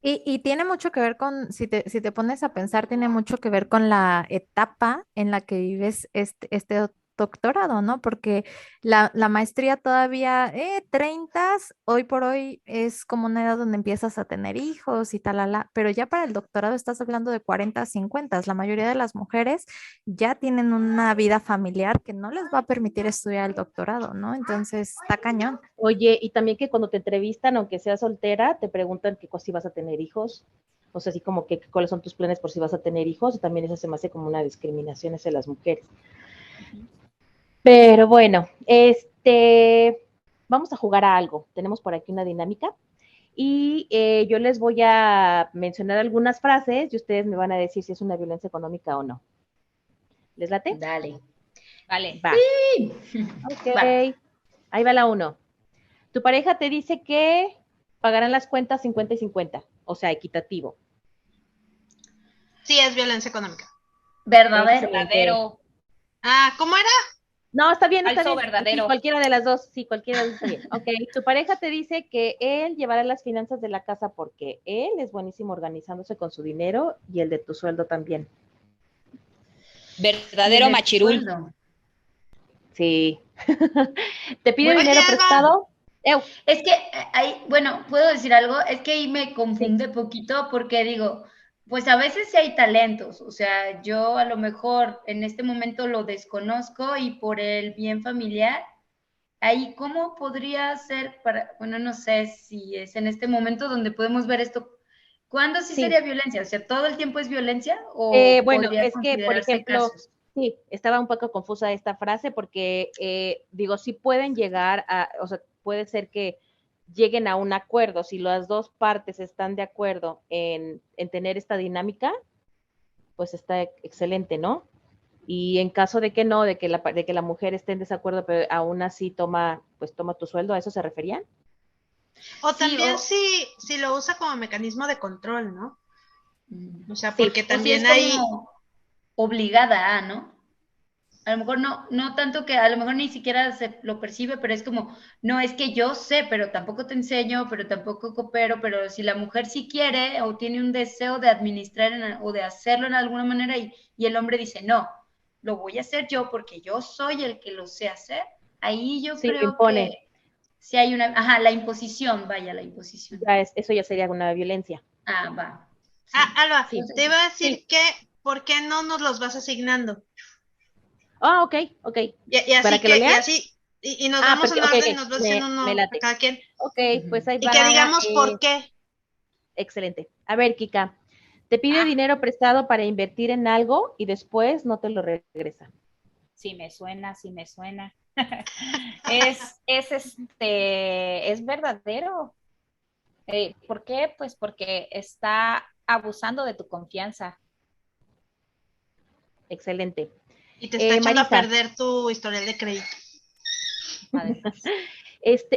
Y tiene mucho que ver con, si te pones a pensar, tiene mucho que ver con la etapa en la que vives este doctorado, ¿no? Porque la maestría todavía, 30, hoy por hoy es como una edad donde empiezas a tener hijos y tal, pero ya para el doctorado estás hablando de 40, 50. La mayoría de las mujeres ya tienen una vida familiar que no les va a permitir estudiar el doctorado, ¿no? Entonces, está cañón. Oye, y también que cuando te entrevistan, aunque seas soltera, te preguntan que si vas a tener hijos. O sea, así como que cuáles son tus planes por si vas a tener hijos. Y también eso se me hace como una discriminación hacia las mujeres. Pero bueno, vamos a jugar a algo. Tenemos por aquí una dinámica. Y yo les voy a mencionar algunas frases y ustedes me van a decir si es una violencia económica o no. ¿Les late? Dale. vale. Va. Sí. Ok. Va. Ahí va la 1. Tu pareja te dice que pagarán las cuentas 50 y 50, o sea, equitativo. Sí, es violencia económica. Verdadero. Verdadero, Ah, ¿cómo era? No, está bien, está falso, bien. Sí, verdadero. cualquiera de las dos, sí, cualquiera de las dos está bien. Ok, tu pareja te dice que él llevará las finanzas de la casa porque él es buenísimo organizándose con su dinero y el de tu sueldo también. Y el Verdadero de tu machirul. sueldo. Sí. ¿Te pide Oye, dinero Alba, prestado? Es que ahí, bueno, puedo decir algo, es que ahí me Sí. confunde poquito porque digo, pues a veces sí hay talentos, o sea, yo a lo mejor en este momento lo desconozco y por el bien familiar, ahí cómo podría ser para, bueno, no sé si es en este momento donde podemos ver esto, ¿cuándo sí Sí. sería violencia? O sea, ¿todo el tiempo es violencia o Bueno, podría es que, por considerarse ejemplo, casos? sí, estaba un poco confusa esta frase porque, digo, sí pueden llegar a, o sea, puede ser que lleguen a un acuerdo, si las dos partes están de acuerdo en tener esta dinámica, pues está excelente, ¿no? Y en caso de que no, de que la mujer esté en desacuerdo, pero aún así pues toma tu sueldo, ¿a eso se referían? o Sí, también si lo usa como mecanismo de control, ¿no? O sea, Sí, porque o si es también hay, como obligada a, ¿no? A lo mejor no tanto que a lo mejor ni siquiera se lo percibe, pero es como, no, es que yo sé, pero tampoco te enseño, pero tampoco coopero, pero si la mujer sí quiere o tiene un deseo de administrar o de hacerlo en alguna manera y el hombre dice, no, lo voy a hacer yo porque yo soy el que lo sé hacer, ahí yo sí, lo creo impone. que si hay una, ajá, la imposición, vaya, la imposición. Eso ya sería una violencia. Ah, va. Sí. Alba, Sí, te iba a sí. decir que, ¿por qué no nos los vas asignando? Ah, ok. Y ¿Para así que lo lean? y nos vamos en Ok, orden, nos vas haciendo me uno a late. cada quien. Ok, pues ahí Y que va. digamos por qué. Excelente. A ver, Kika, te pide Ah. dinero prestado para invertir en algo y después no te lo regresa. Sí me suena, sí me suena. Es verdadero. ¿Por qué? Pues porque está abusando de tu confianza. Excelente. Y te está echando a Marisa, perder tu historial de crédito. Además.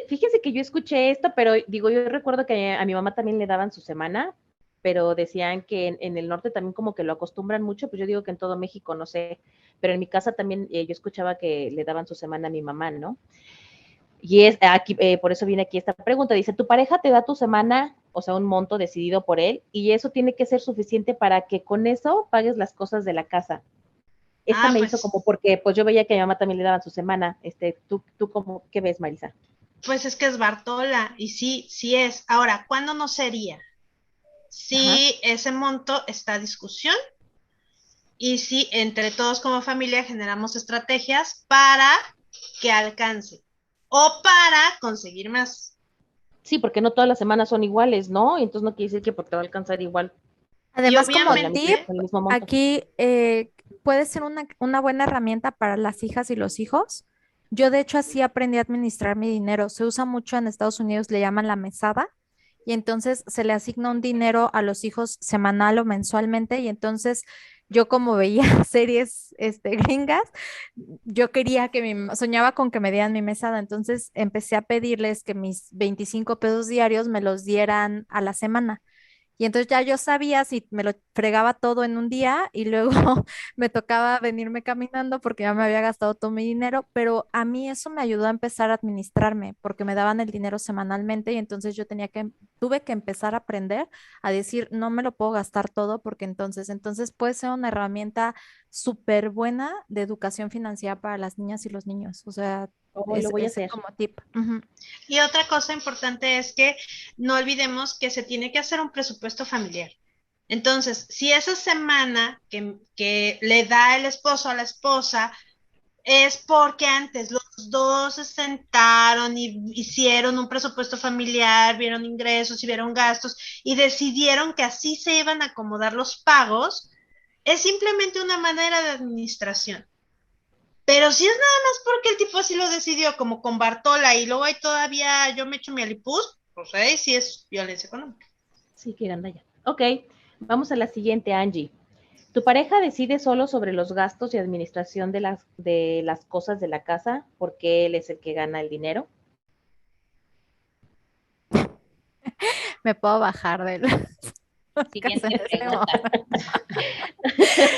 fíjense que yo escuché esto, pero digo, yo recuerdo que a mi mamá también le daban su semana, pero decían que en el norte también como que lo acostumbran mucho, pues yo digo que en todo México, no sé, pero en mi casa también yo escuchaba que le daban su semana a mi mamá, ¿no? Y es aquí, por eso viene aquí esta pregunta. Dice, ¿tu pareja te da tu semana o sea, un monto decidido por él, y eso tiene que ser suficiente para que con eso pagues las cosas de la casa. Esta me hizo como porque pues yo veía que a mi mamá también le daban su semana. ¿Tú cómo, qué ves, Marisa? Pues es que es Bartola, y sí, sí es. Ahora, ¿cuándo no sería? Si ese monto está a discusión y si entre todos como familia generamos estrategias para que alcance o para conseguir más. Sí, porque no todas las semanas son iguales, ¿no? Entonces no quiere decir que porque va a alcanzar igual. Además, como tip, obviamente, con el mismo monto. aquí puede ser una buena herramienta para las hijas y los hijos. Yo, de hecho, así aprendí a administrar mi dinero. Se usa mucho en Estados Unidos, le llaman la mesada, y entonces se le asigna un dinero a los hijos semanal o mensualmente, y entonces yo como veía series gringas, yo quería que soñaba con que me dieran mi mesada, entonces empecé a pedirles que mis 25 pesos diarios me los dieran a la semana. Y entonces ya yo sabía si me lo fregaba todo en un día y luego me tocaba venirme caminando porque ya me había gastado todo mi dinero, pero a mí eso me ayudó a empezar a administrarme porque me daban el dinero semanalmente y entonces yo tuve que empezar a aprender a decir, no me lo puedo gastar todo porque entonces puede ser una herramienta súper buena de educación financiera para las niñas y los niños. O sea, Lo voy a ese hacer. como tip. Ujú. Y otra cosa importante es que no olvidemos que se tiene que hacer un presupuesto familiar. Entonces, si esa semana que le da el esposo a la esposa es porque antes los dos se sentaron y hicieron un presupuesto familiar, vieron ingresos y vieron gastos y decidieron que así se iban a acomodar los pagos, es simplemente una manera de administración. Pero si es nada más porque el tipo así lo decidió, como con Bartola, y luego ahí todavía yo me echo mi alipuz, pues ahí sí es violencia económica. Sí, que gandalla. Ok, vamos a la siguiente, Angie. ¿Tu pareja decide solo sobre los gastos y administración de las cosas de la casa porque él es el que gana el dinero? Me puedo bajar del Siguiente en este pregunta.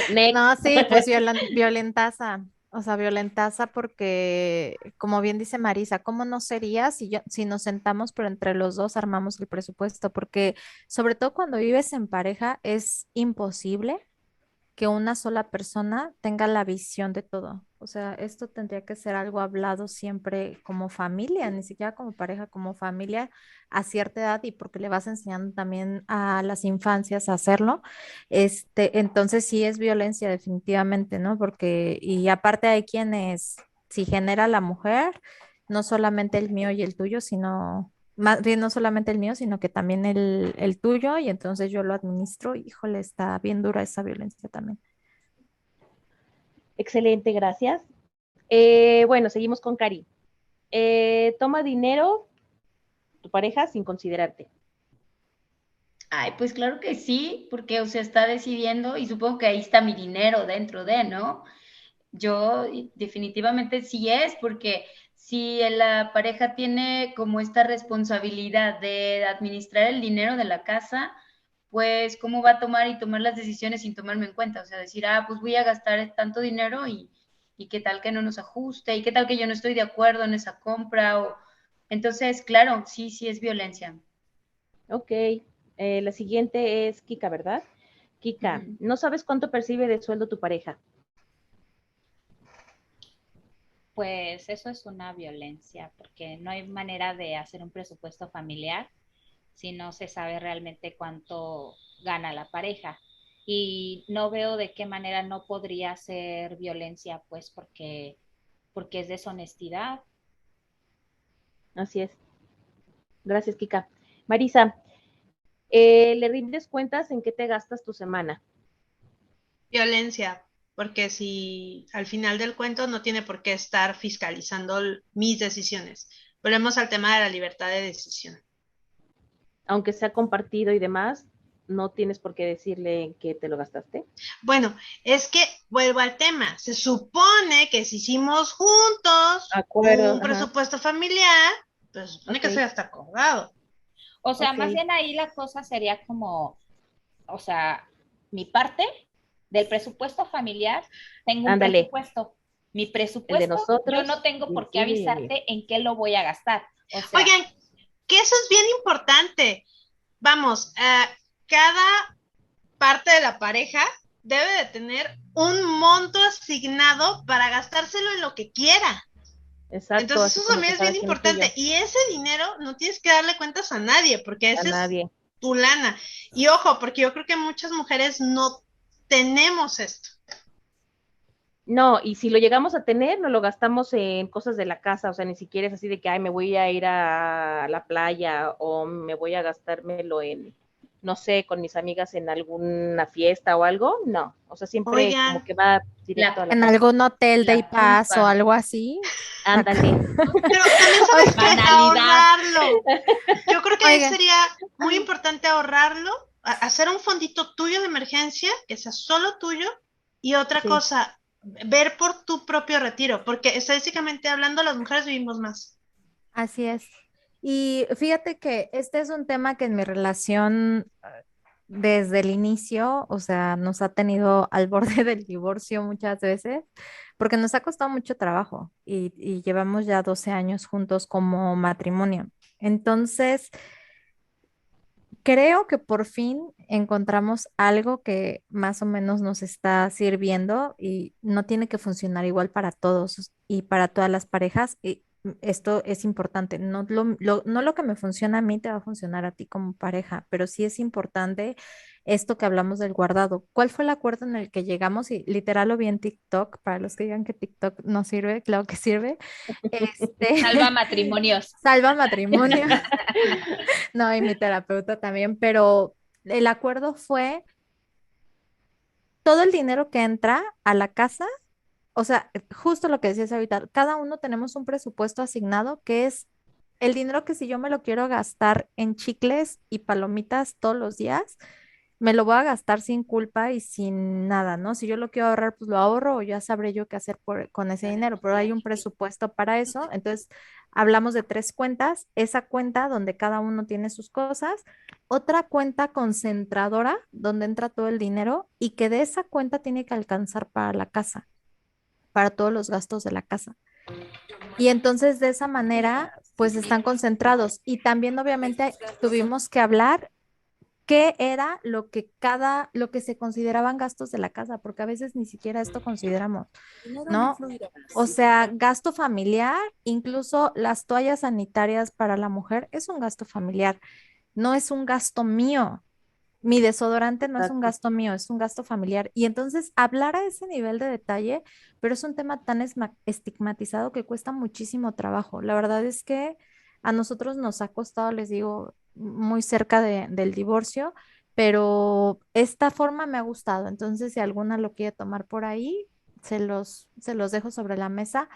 Next. No, sí, pues violentaza, o sea, violentaza porque, como bien dice Marisa, ¿cómo no sería si nos sentamos, pero entre los dos armamos el presupuesto? Porque sobre todo cuando vives en pareja es imposible que una sola persona tenga la visión de todo. O sea, esto tendría que ser algo hablado siempre como familia, ni siquiera como pareja, como familia a cierta edad y porque le vas enseñando también a las infancias a hacerlo. Entonces sí es violencia definitivamente, ¿no? Porque, y aparte hay quienes, si genera la mujer, no solamente el mío y el tuyo, sino más bien no solamente el mío, sino que también el tuyo, y entonces yo lo administro. Híjole, está bien dura esa violencia también. Excelente, gracias. Bueno, seguimos con Cari. Toma dinero tu pareja sin considerarte. Ay, pues claro que sí, porque, o sea, está decidiendo y supongo que ahí está mi dinero dentro de, ¿no? Yo definitivamente sí es, porque si la pareja tiene como esta responsabilidad de administrar el dinero de la casa, pues cómo va a tomar y tomar las decisiones sin tomarme en cuenta, o sea, decir, pues voy a gastar tanto dinero y qué tal que no nos ajuste, y qué tal que yo no estoy de acuerdo en esa compra, o entonces, claro, sí, sí es violencia. Ok, la siguiente es Kika, ¿verdad? Kika, Ujú. ¿no sabes cuánto percibe de sueldo tu pareja? Pues eso es una violencia, porque no hay manera de hacer un presupuesto familiar si no se sabe realmente cuánto gana la pareja. Y no veo de qué manera no podría ser violencia, pues porque es deshonestidad. Así es. Gracias, Kika. Marisa, ¿le rindes cuentas en qué te gastas tu semana? Violencia, porque si al final del cuento no tiene por qué estar fiscalizando mis decisiones. Volvemos al tema de la libertad de decisión. Aunque sea compartido y demás, no tienes por qué decirle en qué te lo gastaste. Bueno, es que vuelvo al tema. Se supone que si hicimos juntos Acuerdo, un ajá. presupuesto familiar, pues se supone que Ok. eso ya está acordado. O sea, Ok. más bien ahí la cosa sería como, o sea, mi parte del presupuesto familiar, tengo un Ándale, presupuesto. Mi el de presupuesto, yo no nosotros tengo y el por qué tuyo y el mío. avisarte en qué lo voy a gastar. O sea, Oigan, que eso es bien importante. vamos, cada parte de la pareja debe de tener un monto asignado para gastárselo en lo que quiera. Exacto, Entonces así eso como también que es cada bien quien lo suyo. importante. Y ese dinero no tienes que darle cuentas a nadie, porque A ese es nadie. tu lana. Y ojo, porque yo creo que muchas mujeres no tenemos esto. No, y si lo llegamos a tener, nos lo gastamos en cosas de la casa, o sea, ni siquiera es así de que, ay, me voy a ir a la playa o me voy a gastármelo en, no sé, con mis amigas en alguna fiesta o algo, no, o sea, siempre como Oigan, que va directo a la En casa. algún hotel de La Paz o culpa. algo así. Ándale. pero también sabes que Banalidad. ahorrarlo. Yo creo que ahí Oiga, sería muy importante ahorrarlo, hacer un fondito tuyo de emergencia, que sea solo tuyo, y otra Sí. cosa, ver por tu propio retiro, porque estadísticamente hablando, las mujeres vivimos más. así es. Y fíjate que este es un tema que en mi relación desde el inicio, o sea, nos ha tenido al borde del divorcio muchas veces, porque nos ha costado mucho trabajo y llevamos ya 12 años juntos como matrimonio. Entonces, creo que por fin encontramos algo que más o menos nos está sirviendo y no tiene que funcionar igual para todos y para todas las parejas. Y esto es importante. No lo que me funciona a mí te va a funcionar a ti como pareja, pero sí es importante esto que hablamos del guardado. ¿Cuál fue el acuerdo en el que llegamos? Y literal lo vi en TikTok, para los que digan que TikTok no sirve, claro que sirve. Este, Salva matrimonios. salva matrimonio. No, y mi terapeuta también, pero el acuerdo fue todo el dinero que entra a la casa, o sea, justo lo que decías ahorita, cada uno tenemos un presupuesto asignado que es el dinero que si yo me lo quiero gastar en chicles y palomitas todos los días, me lo voy a gastar sin culpa y sin nada, ¿no? Si yo lo quiero ahorrar, pues lo ahorro o ya sabré yo qué hacer con ese dinero, pero hay un presupuesto para eso. Entonces, hablamos de tres cuentas, esa cuenta donde cada uno tiene sus cosas, otra cuenta concentradora donde entra todo el dinero y que de esa cuenta tiene que alcanzar para la casa, para todos los gastos de la casa. Y entonces de esa manera, pues están concentrados. Y también obviamente tuvimos que hablar qué era lo que se consideraban gastos de la casa, porque a veces ni siquiera esto consideramos, ¿no? O sea, gasto familiar, incluso las toallas sanitarias para la mujer es un gasto familiar, no es un gasto mío. Mi desodorante no es un Exacto. gasto mío, es un gasto familiar. Y entonces hablar a ese nivel de detalle, pero es un tema tan estigmatizado que cuesta muchísimo trabajo. La verdad es que a nosotros nos ha costado, les digo, muy cerca del divorcio, pero esta forma me ha gustado. Entonces, si alguna lo quiere tomar por ahí, se los dejo sobre la mesa.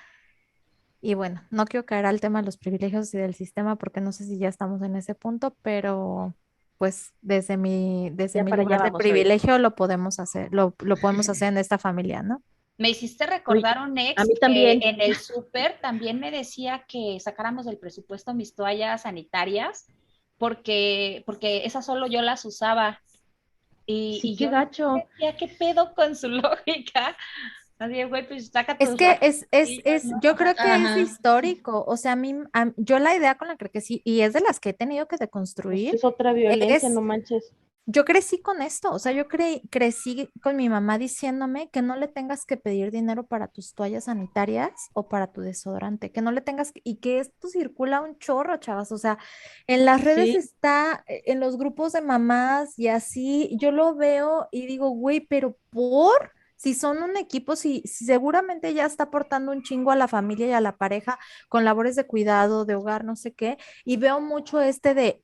Y bueno, no quiero caer al tema de los privilegios y del sistema porque no sé si ya estamos en ese punto, pero pues desde Ya mi para allá lugar de vamos, oye. privilegio lo podemos hacer, lo podemos hacer en esta familia, ¿no? Me hiciste Oye, recordar un a ex mí que también. en el súper también me decía que sacáramos del presupuesto mis toallas sanitarias porque esas solo yo las usaba. Sí, Y qué yo no gacho. decía qué pedo con su lógica. Así de, güey, pues saca Es tus que ratillas, ¿no? yo creo que es Ajá. histórico, o sea, yo la idea con la que crecí, y es de las que he tenido que Pues deconstruir, es otra violencia, es no manches. yo crecí con esto, o sea, crecí con mi mamá diciéndome que no le tengas que pedir dinero para tus toallas sanitarias o para tu desodorante, que no le tengas y que esto circula un chorro, chavas, o sea, en las redes Sí, está, en los grupos de mamás y así, yo lo veo y digo, güey, pero si son un equipo, si seguramente ya está aportando un chingo a la familia y a la pareja con labores de cuidado, de hogar, no sé qué, y veo mucho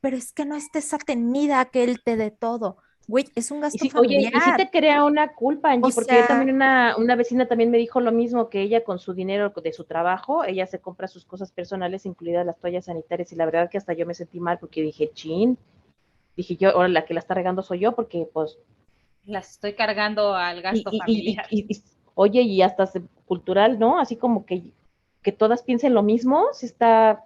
pero es que no estés atenida a que él te dé todo. Güey, es un y gasto sí, oye, y sí familiar. te crea una culpa, O Angie, porque yo sea, también una vecina también me dijo lo mismo, que ella con su dinero de su trabajo, ella se compra sus cosas personales, incluidas las toallas sanitarias, y la verdad que hasta yo me sentí mal porque dije, chin, dije yo, ahora la que la está regando soy yo, porque pues, Las estoy cargando al y, gasto y, y, familiar. oye, y hasta cultural, ¿no? Así como que todas piensen lo mismo, si está,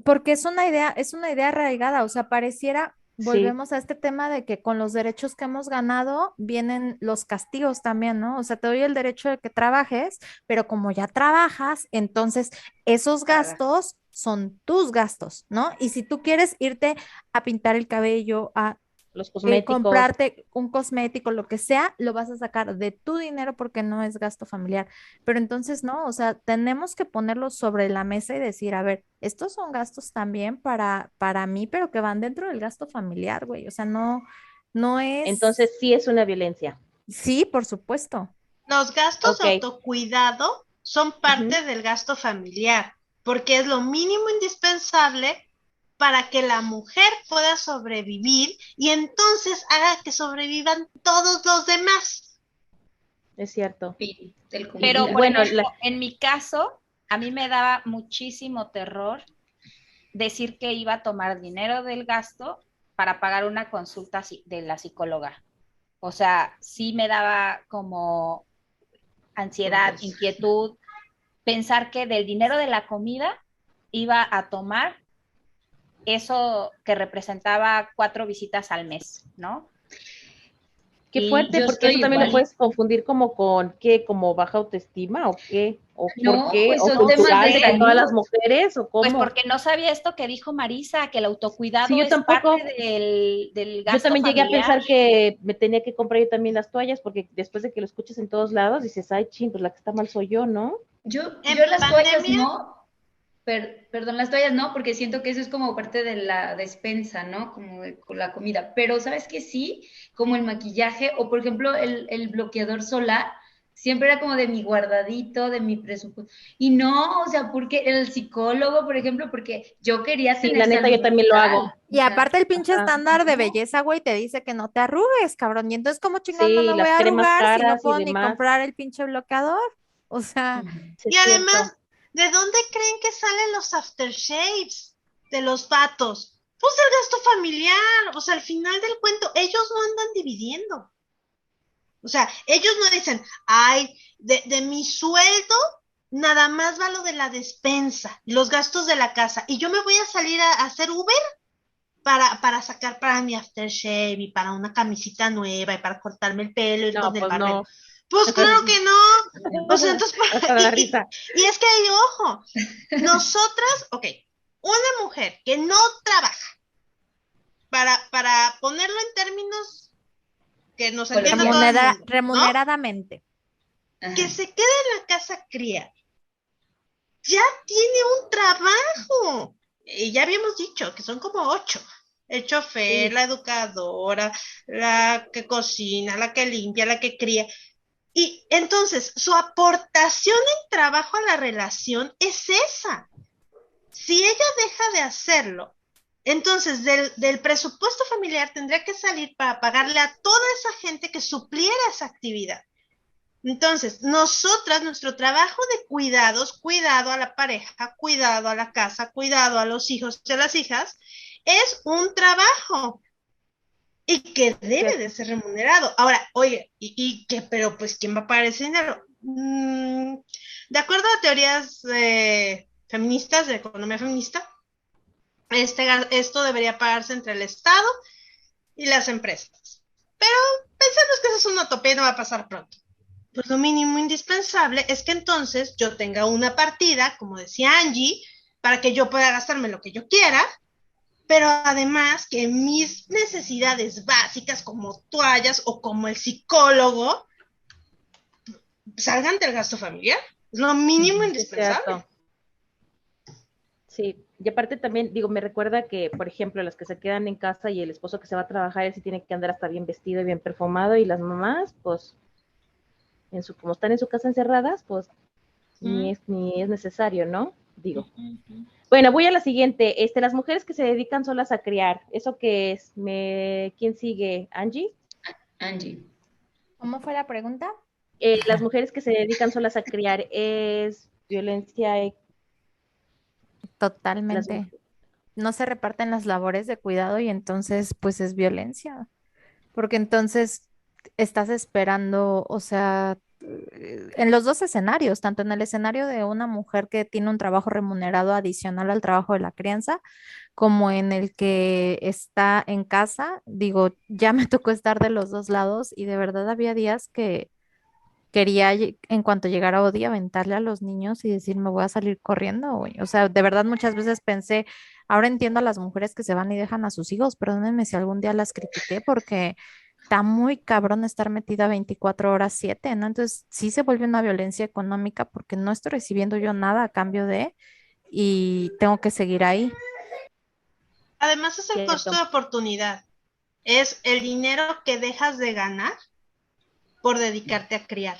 porque es una idea arraigada, o sea, pareciera, Sí, volvemos a este tema de que con los derechos que hemos ganado vienen los castigos también, ¿no? O sea, te doy el derecho de que trabajes, pero como ya trabajas, entonces esos Pagas. gastos son tus gastos, ¿no? Y si tú quieres irte a pintar el cabello, a los cosméticos. comprarte un cosmético, lo que sea, lo vas a sacar de tu dinero porque no es gasto familiar. Pero entonces no, o sea, tenemos que ponerlo sobre la mesa y decir, a ver, estos son gastos también para mí, pero que van dentro del gasto familiar, güey. O sea, no, no es, Entonces sí es una violencia. sí, por supuesto. Los gastos Ok. de autocuidado son Ujú. parte del gasto familiar, porque es lo mínimo indispensable para que la mujer pueda sobrevivir y entonces haga que sobrevivan todos los demás. Es cierto. Fin del Pero, Y por comunicado. bueno, ejemplo, en mi caso, a mí me daba muchísimo terror decir que iba a tomar dinero del gasto para pagar una consulta de la psicóloga. O sea, sí me daba como ansiedad, Cosas. inquietud, pensar que del dinero de la comida iba a tomar eso que representaba 4 visitas al mes, ¿no? qué Y fuerte, Yo porque eso estoy también lo igual. puedes confundir como con qué, como baja autoestima o qué, o por No, qué, pues o son no temas cultural de de que sé, todas salud. las mujeres, o pues cómo. porque no sabía esto que dijo Marisa, que el Sí, autocuidado yo es parte tampoco. del Yo gasto también llegué a familiar. pensar que me tenía que comprar yo también las toallas, porque después de que lo escuchas en todos lados, dices, ay, ching, pues la que está mal soy yo, ¿no? En Yo las toallas pandemia, no, perdón, las toallas no, porque siento que eso es como parte de la despensa, ¿no? Como de con la comida. Pero, ¿sabes qué? Sí, como el maquillaje o, por ejemplo, el bloqueador solar, siempre era como de mi guardadito, de mi presupuesto. Y no, o sea, porque el psicólogo, por ejemplo, porque yo quería Sí, tener la neta, salud yo también lo hago. mental. O Y sea, aparte el pinche Ajá. estándar de no, belleza, güey, te dice que no te arrugues, cabrón. Y entonces, ¿cómo chingados no Sí, me voy las a cremas arrugar si no caras y puedo ni demás. comprar el pinche bloqueador? O sea, ujú. Sí, y es cierto. además, ¿de dónde creen que salen los aftershaves de los vatos? Pues el gasto familiar, o sea, al final del cuento, ellos no andan dividiendo. O sea, ellos no dicen, ay, de mi sueldo nada más va lo de la despensa, los gastos de la casa, y yo me voy a salir a hacer Uber para sacar para mi aftershave y para una camisita nueva y para cortarme el pelo, ir No, con el pues barbero. no. Pues claro que no. O sea, entonces, Hasta da risa. y es que hay ojo, nosotras, ok, una mujer que no trabaja, para ponerlo en términos que nos entienda todo el Coloquiales. mundo, ¿no? remuneradamente. Que Ajá. se quede en la casa cría, ya tiene un trabajo. Y ya habíamos dicho que son como 8. El chofer, Sí, la educadora, la que cocina, la que limpia, la que cría. Y entonces su aportación en trabajo a la relación es esa. Si ella deja de hacerlo, entonces del presupuesto familiar tendría que salir para pagarle a toda esa gente que supliera esa actividad. Entonces, nosotras, nuestro trabajo de cuidados, cuidado a la pareja, cuidado a la casa, cuidado a los hijos y a las hijas, es un trabajo y que debe de cierto. ser remunerado. Ahora, oye, pero pues, ¿quién va a pagar ese dinero? De acuerdo a teorías feministas, de economía feminista, esto debería pagarse entre el Estado y las empresas. Pero pensemos que eso es una utopía y no va a pasar pronto. Pues lo mínimo indispensable es que entonces yo tenga una partida, como decía Angie, para que yo pueda gastarme lo que yo quiera, pero además que mis necesidades básicas como toallas o como el psicólogo salgan del gasto familiar. Es lo mínimo Ujú. Es indispensable. cierto. Sí, y aparte también, digo, me recuerda que, por ejemplo, las que se quedan en casa y el esposo que se va a trabajar, él sí tiene que andar hasta bien vestido y bien perfumado, y las mamás, pues, como están en su casa encerradas, pues, ni es necesario, ¿no? Digo. Bueno, voy a la siguiente. Las mujeres que se dedican solas a criar, ¿eso qué es? ¿Quién sigue? ¿Angie? Angie. ¿Cómo fue la pregunta? Las mujeres que se dedican solas a criar, ¿es violencia? Las Totalmente. mujeres. No se reparten las labores de cuidado y entonces, pues es violencia. Porque entonces estás esperando, o sea, en los dos escenarios, tanto en el escenario de una mujer que tiene un trabajo remunerado adicional al trabajo de la crianza, como en el que está en casa. Digo, ya me tocó estar de los dos lados y de verdad había días que quería, en cuanto llegara Odi, aventarle a los niños y decir, me voy a salir corriendo, güey. O sea, de verdad muchas veces pensé, ahora entiendo a las mujeres que se van y dejan a sus hijos, perdónenme si algún día las critiqué porque está muy cabrón estar metida 24 horas 7, ¿no? Entonces sí se vuelve una violencia económica porque no estoy recibiendo yo nada a cambio de, y tengo que seguir ahí. Además es el costo de Cierto. oportunidad. Es el dinero que dejas de ganar por dedicarte a criar.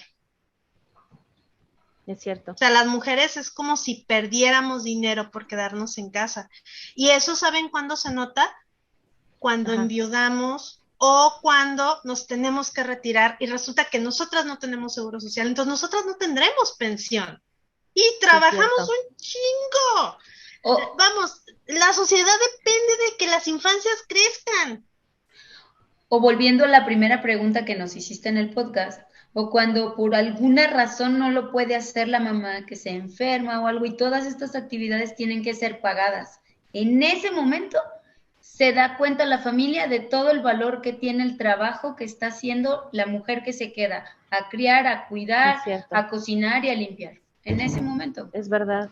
Es cierto. O sea, las mujeres es como si perdiéramos dinero por quedarnos en casa. Y eso, ¿saben cuándo se nota? Cuando Ajá. enviudamos o cuando nos tenemos que retirar y resulta que nosotras no tenemos seguro social, entonces nosotras no tendremos pensión. Y trabajamos cierto. un chingo. O, Vamos, la sociedad depende de que las infancias crezcan. o volviendo a la primera pregunta que nos hiciste en el podcast, o cuando por alguna razón no lo puede hacer la mamá, que se enferma o algo, y todas estas actividades tienen que ser pagadas. En ese momento se da cuenta la familia de todo el valor que tiene el trabajo que está haciendo la mujer que se queda a criar, a cuidar, Es cierto. a cocinar y a limpiar. En ese momento. Es verdad.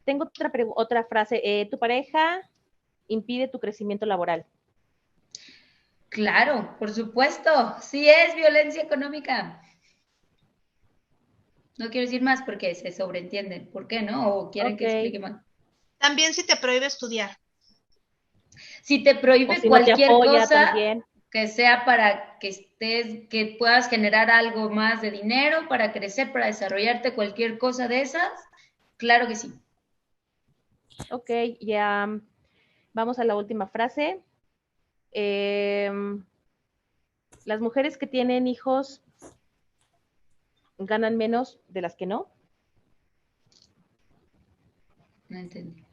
Tengo otra frase. Tu pareja impide tu crecimiento laboral. Claro, por supuesto, sí es violencia económica. No quiero decir más porque se sobreentiende. ¿Por qué no? ¿O quieren que Ok. explique más? También si te prohíbe estudiar. Si te O prohíbe si no te cualquier apoya cosa también. que sea para que estés, que puedas generar algo más de dinero, para crecer, para desarrollarte, cualquier cosa de esas, claro que sí. Ok, ya vamos a la última frase. Las mujeres que tienen hijos ganan menos de las que no. No entendí.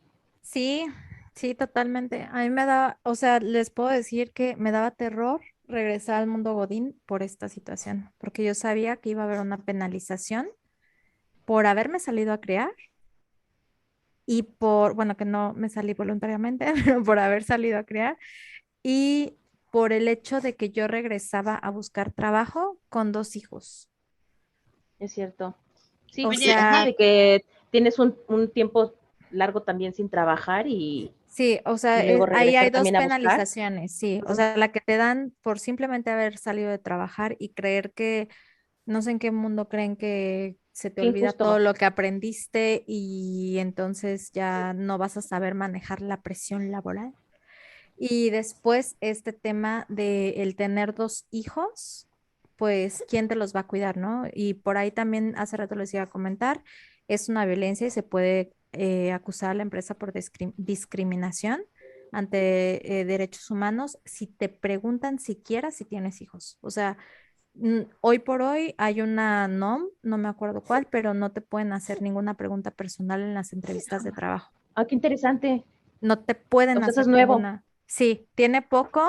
Sí, sí, totalmente. A mí me daba, o sea, les puedo decir que me daba terror regresar al mundo Godín por esta situación, porque yo sabía que iba a haber una penalización por haberme salido a crear y por, bueno, que no me salí voluntariamente, pero por haber salido a crear y por el hecho de que yo regresaba a buscar trabajo con dos hijos. Es cierto. Sí, O Oye, ajá, sea, de que tienes un tiempo largo también sin trabajar sí, o sea, y luego ahí hay regresar dos también a buscar. penalizaciones, sí, o sea, la que te dan por simplemente haber salido de trabajar y creer que, no sé en qué mundo creen que se te Qué olvida todo injusto. lo que aprendiste y entonces ya no vas a saber manejar la presión laboral. Y después este tema de el tener dos hijos, pues, ¿quién te los va a cuidar, no? Y por ahí también hace rato les iba a comentar, es una violencia y se puede acusar a la empresa por discriminación ante derechos humanos si te preguntan siquiera si tienes hijos. O sea, hoy por hoy hay una NOM, no me acuerdo cuál, pero no te pueden hacer ninguna pregunta personal en las entrevistas de trabajo. Ah, qué interesante. No te O pueden sea, eso es hacer nuevo. ninguna. Sí, tiene poco,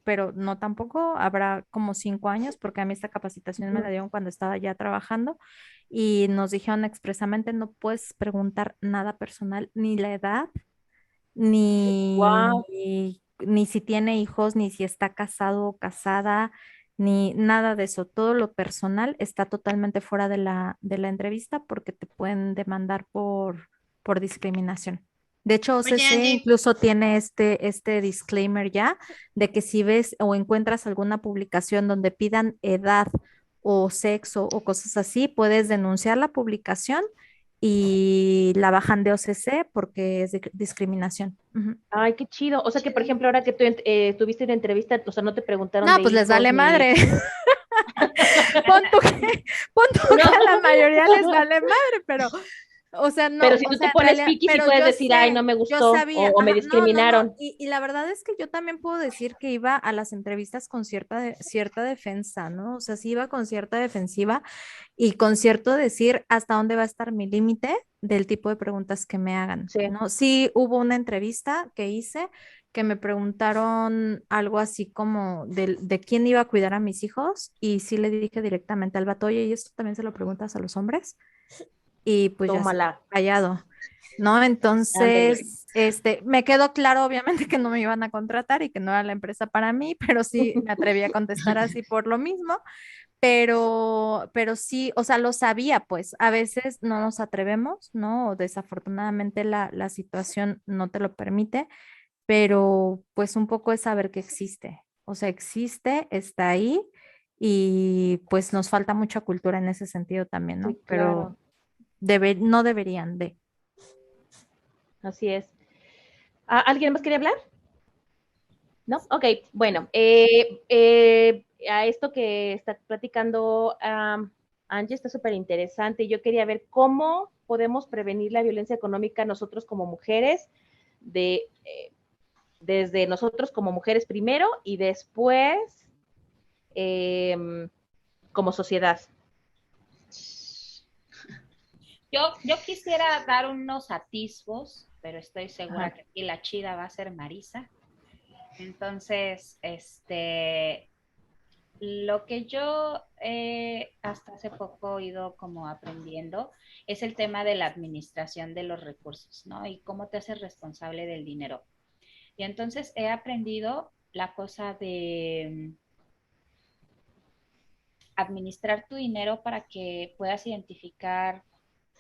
pero no tampoco, habrá como 5 años, porque a mí esta capacitación me la dieron cuando estaba ya trabajando y nos dijeron expresamente no puedes preguntar nada personal, ni la edad, Wow. ni si tiene hijos, ni si está casado o casada, ni nada de eso. Todo lo personal está totalmente fuera de la entrevista porque te pueden demandar por discriminación. De hecho, oye, OCC Angie, incluso tiene este disclaimer ya de que si ves o encuentras alguna publicación donde pidan edad o sexo o cosas así, puedes denunciar la publicación y la bajan de OCC porque es discriminación. Ujú. Ay, qué chido. O sea que, por ejemplo, ahora que tú tuviste una entrevista, o sea, no te preguntaron No, de pues les hijos vale ni... madre. Pon tú que, pon tú que No. a la mayoría les vale madre, pero O sea, no, Pero si o tú sea, te en pones realidad, piqui, sí pero puedes decir, ay, no me yo gustó sabía, o me ajá, no, no, no, discriminaron. y la verdad es que yo también puedo decir que iba a las entrevistas con cierta defensa, ¿no? O sea, sí iba con cierta defensiva y con cierto decir hasta dónde va a estar mi límite del tipo de preguntas que me hagan, Sí, ¿no? Sí hubo una entrevista que hice que me preguntaron algo así como de quién iba a cuidar a mis hijos y sí le dije directamente al vato, oye, ¿y esto también se lo preguntas a los hombres? Y pues ya se quedó tómala, callado, ¿no? ándale. Entonces, me quedó claro, obviamente, que no me iban a contratar y que no era la empresa para mí, pero sí me atreví a contestar así por lo mismo, pero sí, o sea, lo sabía, pues a veces no nos atrevemos, ¿no? O desafortunadamente la situación no te lo permite, pero pues un poco es saber que existe, o sea, existe, está ahí. Y pues nos falta mucha cultura en ese sentido también, ¿no? Sí, Pero claro, no deberían de. así es. Ah, ¿alguien más quería hablar? ¿No? Ok, bueno, a esto que está platicando Angie está súper interesante. Yo quería ver cómo podemos prevenir la violencia económica nosotros como mujeres, de, desde nosotros como mujeres primero y después eh, como sociedad. Yo quisiera dar unos atisbos, pero estoy segura Ajá. que aquí la chida va a ser Marisa. Entonces, lo que yo hasta hace poco he ido como aprendiendo es el tema de la administración de los recursos, ¿no? Y cómo te haces responsable del dinero. Y entonces he aprendido la cosa de administrar tu dinero para que puedas identificar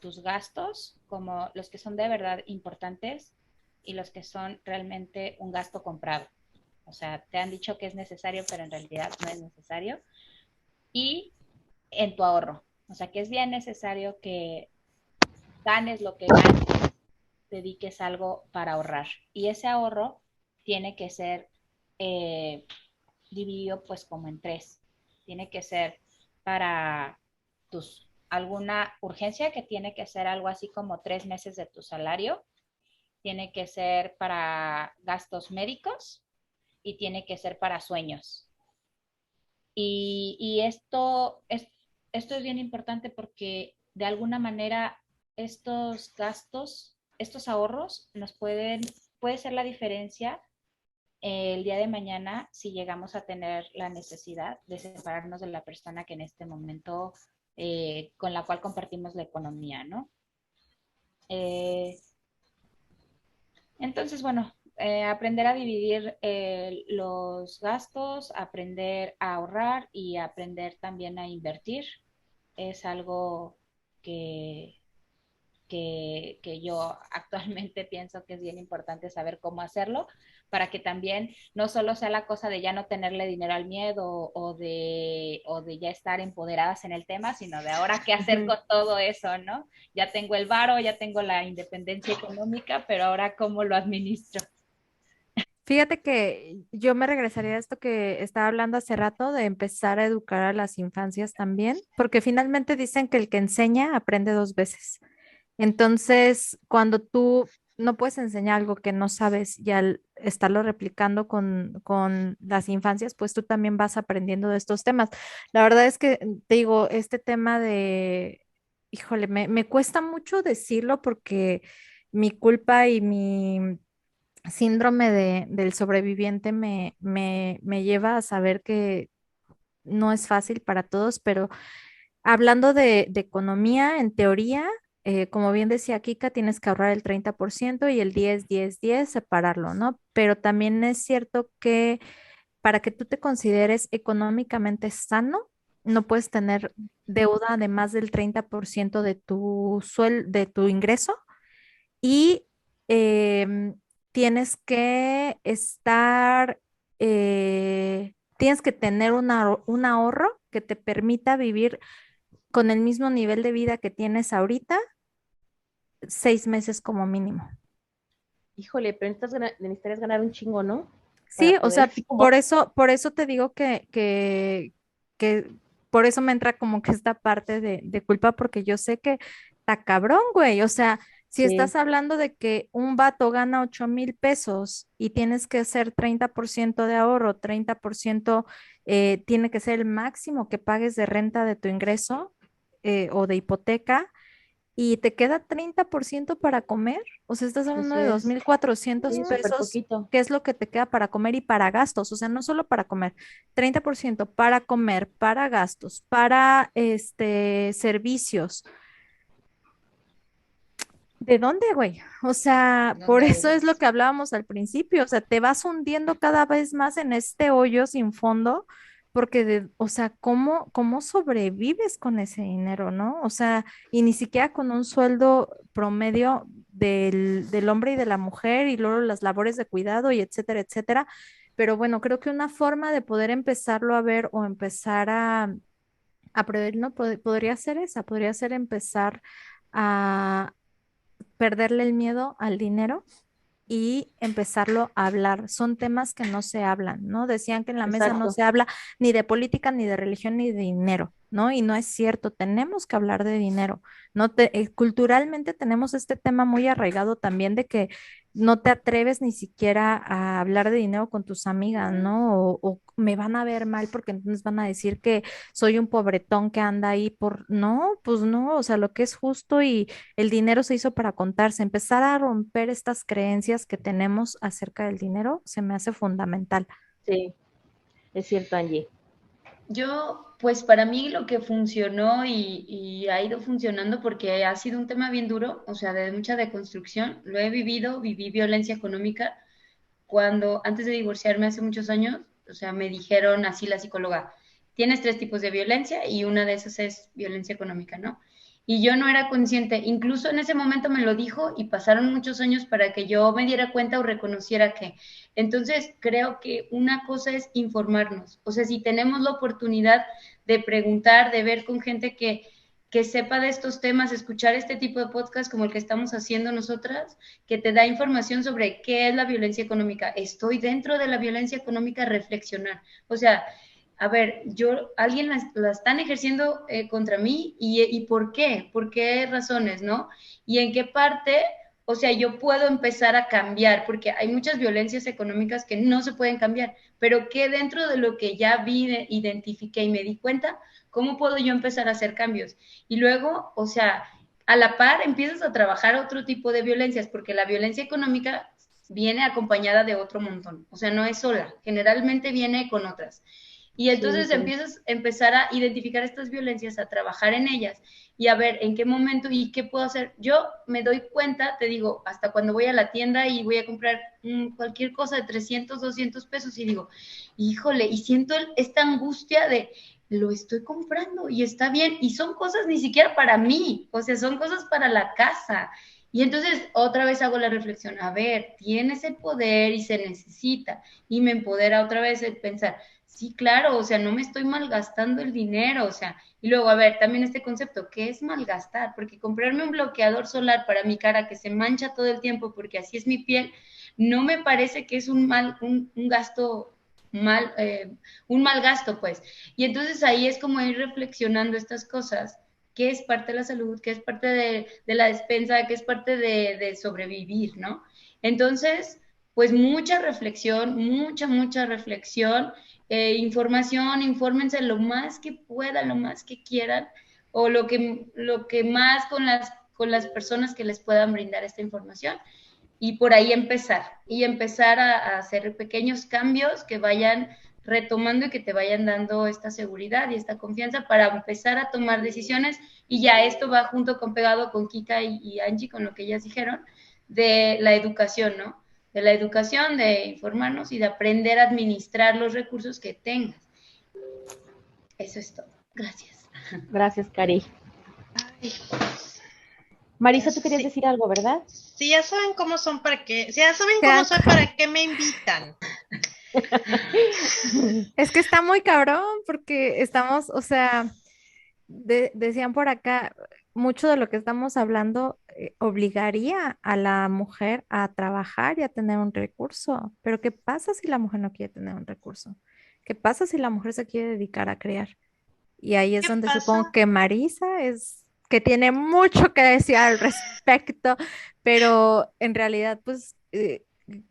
tus gastos como los que son de verdad importantes y los que son realmente un gasto comprado. O sea, te han dicho que es necesario, pero en realidad no es necesario. Y en tu ahorro. O sea, que es bien necesario que ganes lo que ganes, dediques algo para ahorrar. Y ese ahorro tiene que ser eh, dividido pues como en tres. Tiene que ser para tus alguna urgencia que tiene que ser algo así como 3 meses de tu salario, tiene que ser para gastos médicos y tiene que ser para sueños. Y esto es bien importante porque de alguna manera estos gastos, estos ahorros puede ser la diferencia el día de mañana si llegamos a tener la necesidad de separarnos de la persona que en este momento con la cual compartimos la economía, ¿no? Eh, entonces, bueno, aprender a dividir los gastos, aprender a ahorrar y aprender también a invertir es algo que, que yo actualmente pienso que es bien importante saber cómo hacerlo para que también no solo sea la cosa de ya no tenerle dinero al miedo o de ya estar empoderadas en el tema, sino de ahora qué hacer con todo eso, ¿no? Ya tengo el varo, ya tengo la independencia económica, pero ahora cómo lo administro. Fíjate que yo me regresaría a esto que estaba hablando hace rato de empezar a educar a las infancias también, porque finalmente dicen que el que enseña aprende dos veces. Entonces, cuando tú no puedes enseñar algo que no sabes y al estarlo replicando con las infancias, pues tú también vas aprendiendo de estos temas. La verdad es que, te digo, este tema de, híjole, me cuesta mucho decirlo porque mi culpa y mi síndrome del sobreviviente me lleva a saber que no es fácil para todos, pero hablando de economía, en teoría, como bien decía Kika, tienes que ahorrar el 30% y el 10 separarlo, ¿no? Pero también es cierto que para que tú te consideres económicamente sano, no puedes tener deuda de más del 30% de tu de tu ingreso y tienes que tienes que tener un ahorro que te permita vivir con el mismo nivel de vida que tienes ahorita, 6 meses como mínimo. Híjole, pero necesitarías ganar un chingo, ¿no? Sí, Para o poder sea, así como, por eso te digo que por eso me entra como que esta parte de culpa, porque yo sé que está cabrón, güey. O sea, si Sí, estás hablando de que un vato gana 8,000 pesos y tienes que hacer 30% de ahorro, 30% tiene que ser el máximo que pagues de renta de tu ingreso o de hipoteca y te queda 30% para comer. O sea, estás hablando así de dos es. mil cuatrocientos Sí, súper pesos, poquito. que es lo que te queda para comer y para gastos. O sea, no solo para comer, 30% para comer, para gastos, para servicios. ¿De dónde, güey? O sea, por ¿Dónde hay? eso es lo que hablábamos al principio. O sea, te vas hundiendo cada vez más en este hoyo sin fondo, porque, o sea, ¿cómo sobrevives con ese dinero, no? O sea, y ni siquiera con un sueldo promedio del hombre y de la mujer, y luego las labores de cuidado y etcétera, etcétera. Pero bueno, creo que una forma de poder empezarlo a ver o empezar a prever, ¿no? Podría ser esa, podría ser empezar a perderle el miedo al dinero y empezarlo a hablar. Son temas que no se hablan, ¿no? Decían que en la mesa no Exacto. se habla ni de política, ni de religión, ni de dinero, ¿no? Y no es cierto, tenemos que hablar de dinero, ¿no? Culturalmente tenemos este tema muy arraigado también de que no te atreves ni siquiera a hablar de dinero con tus amigas, ¿no? O me van a ver mal porque entonces van a decir que soy un pobretón que anda ahí por... No, pues no, o sea, lo que es justo y el dinero se hizo para contarse. Empezar a romper estas creencias que tenemos acerca del dinero se me hace fundamental. Sí, es cierto, Angie. Yo, pues para mí lo que funcionó y ha ido funcionando porque ha sido un tema bien duro, o sea, de mucha deconstrucción, lo he vivido, viví violencia económica cuando, antes de divorciarme hace muchos años, o sea, me dijeron así la psicóloga, tienes 3 tipos de violencia y una de esas es violencia económica, ¿no? Y yo no era consciente, incluso en ese momento me lo dijo y pasaron muchos años para que yo me diera cuenta o reconociera que. Entonces, creo que una cosa es informarnos, o sea, si tenemos la oportunidad de preguntar, de ver con gente que sepa de estos temas, escuchar este tipo de podcast como el que estamos haciendo nosotras, que te da información sobre qué es la violencia económica. Estoy dentro de la violencia económica, reflexionar. O sea, a ver, alguien la están ejerciendo contra mí y por qué razones, ¿no? Y en qué parte, o sea, yo puedo empezar a cambiar, porque hay muchas violencias económicas que no se pueden cambiar, pero que dentro de lo que ya vi, identifiqué y me di cuenta, ¿cómo puedo yo empezar a hacer cambios? Y luego, o sea, a la par empiezas a trabajar otro tipo de violencias, porque la violencia económica viene acompañada de otro montón, o sea, no es sola, generalmente viene con otras. Y Sí, entonces empiezas a empezar a identificar estas violencias, a trabajar en ellas y a ver en qué momento y qué puedo hacer. Yo me doy cuenta, te digo, hasta cuando voy a la tienda y voy a comprar cualquier cosa de 300, 200 pesos y digo, híjole, y siento esta angustia de, lo estoy comprando y está bien, y son cosas ni siquiera para mí, o sea, son cosas para la casa. Y entonces otra vez hago la reflexión, a ver, tienes el poder y se necesita, y me empodera otra vez el pensar, sí, claro, o sea, no me estoy malgastando el dinero, o sea, y luego, a ver, también este concepto, ¿qué es malgastar? Porque comprarme un bloqueador solar para mi cara que se mancha todo el tiempo porque así es mi piel, no me parece que es un gasto mal, un mal gasto, pues. Y entonces ahí es como ir reflexionando estas cosas, qué es parte de la salud, qué es parte de la despensa, qué es parte de sobrevivir, ¿no? Entonces, pues mucha reflexión, mucha reflexión, información, infórmense lo más que puedan, lo más que quieran, o lo que más con las personas que les puedan brindar esta información y por ahí empezar y empezar a hacer pequeños cambios que vayan retomando y que te vayan dando esta seguridad y esta confianza para empezar a tomar decisiones y ya esto va junto con pegado con Kika y Angie con lo que ellas dijeron de la educación, ¿no? De la educación, de informarnos y de aprender a administrar los recursos que tengas. Eso es todo. Gracias. Gracias, Cari. Ay, Marisa, tú querías sí, decir algo, ¿verdad? sí, ya saben cómo son para qué, si ya saben cómo Ya, soy, ¿para qué me invitan? es que está muy cabrón porque estamos, o sea, decían por acá, mucho de lo que estamos hablando obligaría a la mujer a trabajar y a tener un recurso. Pero ¿qué pasa si la mujer no quiere tener un recurso? ¿Qué pasa si la mujer se quiere dedicar a crear? Y ahí es ¿Qué donde supongo pasa? que Marisa es que tiene mucho que decir al respecto, pero en realidad, pues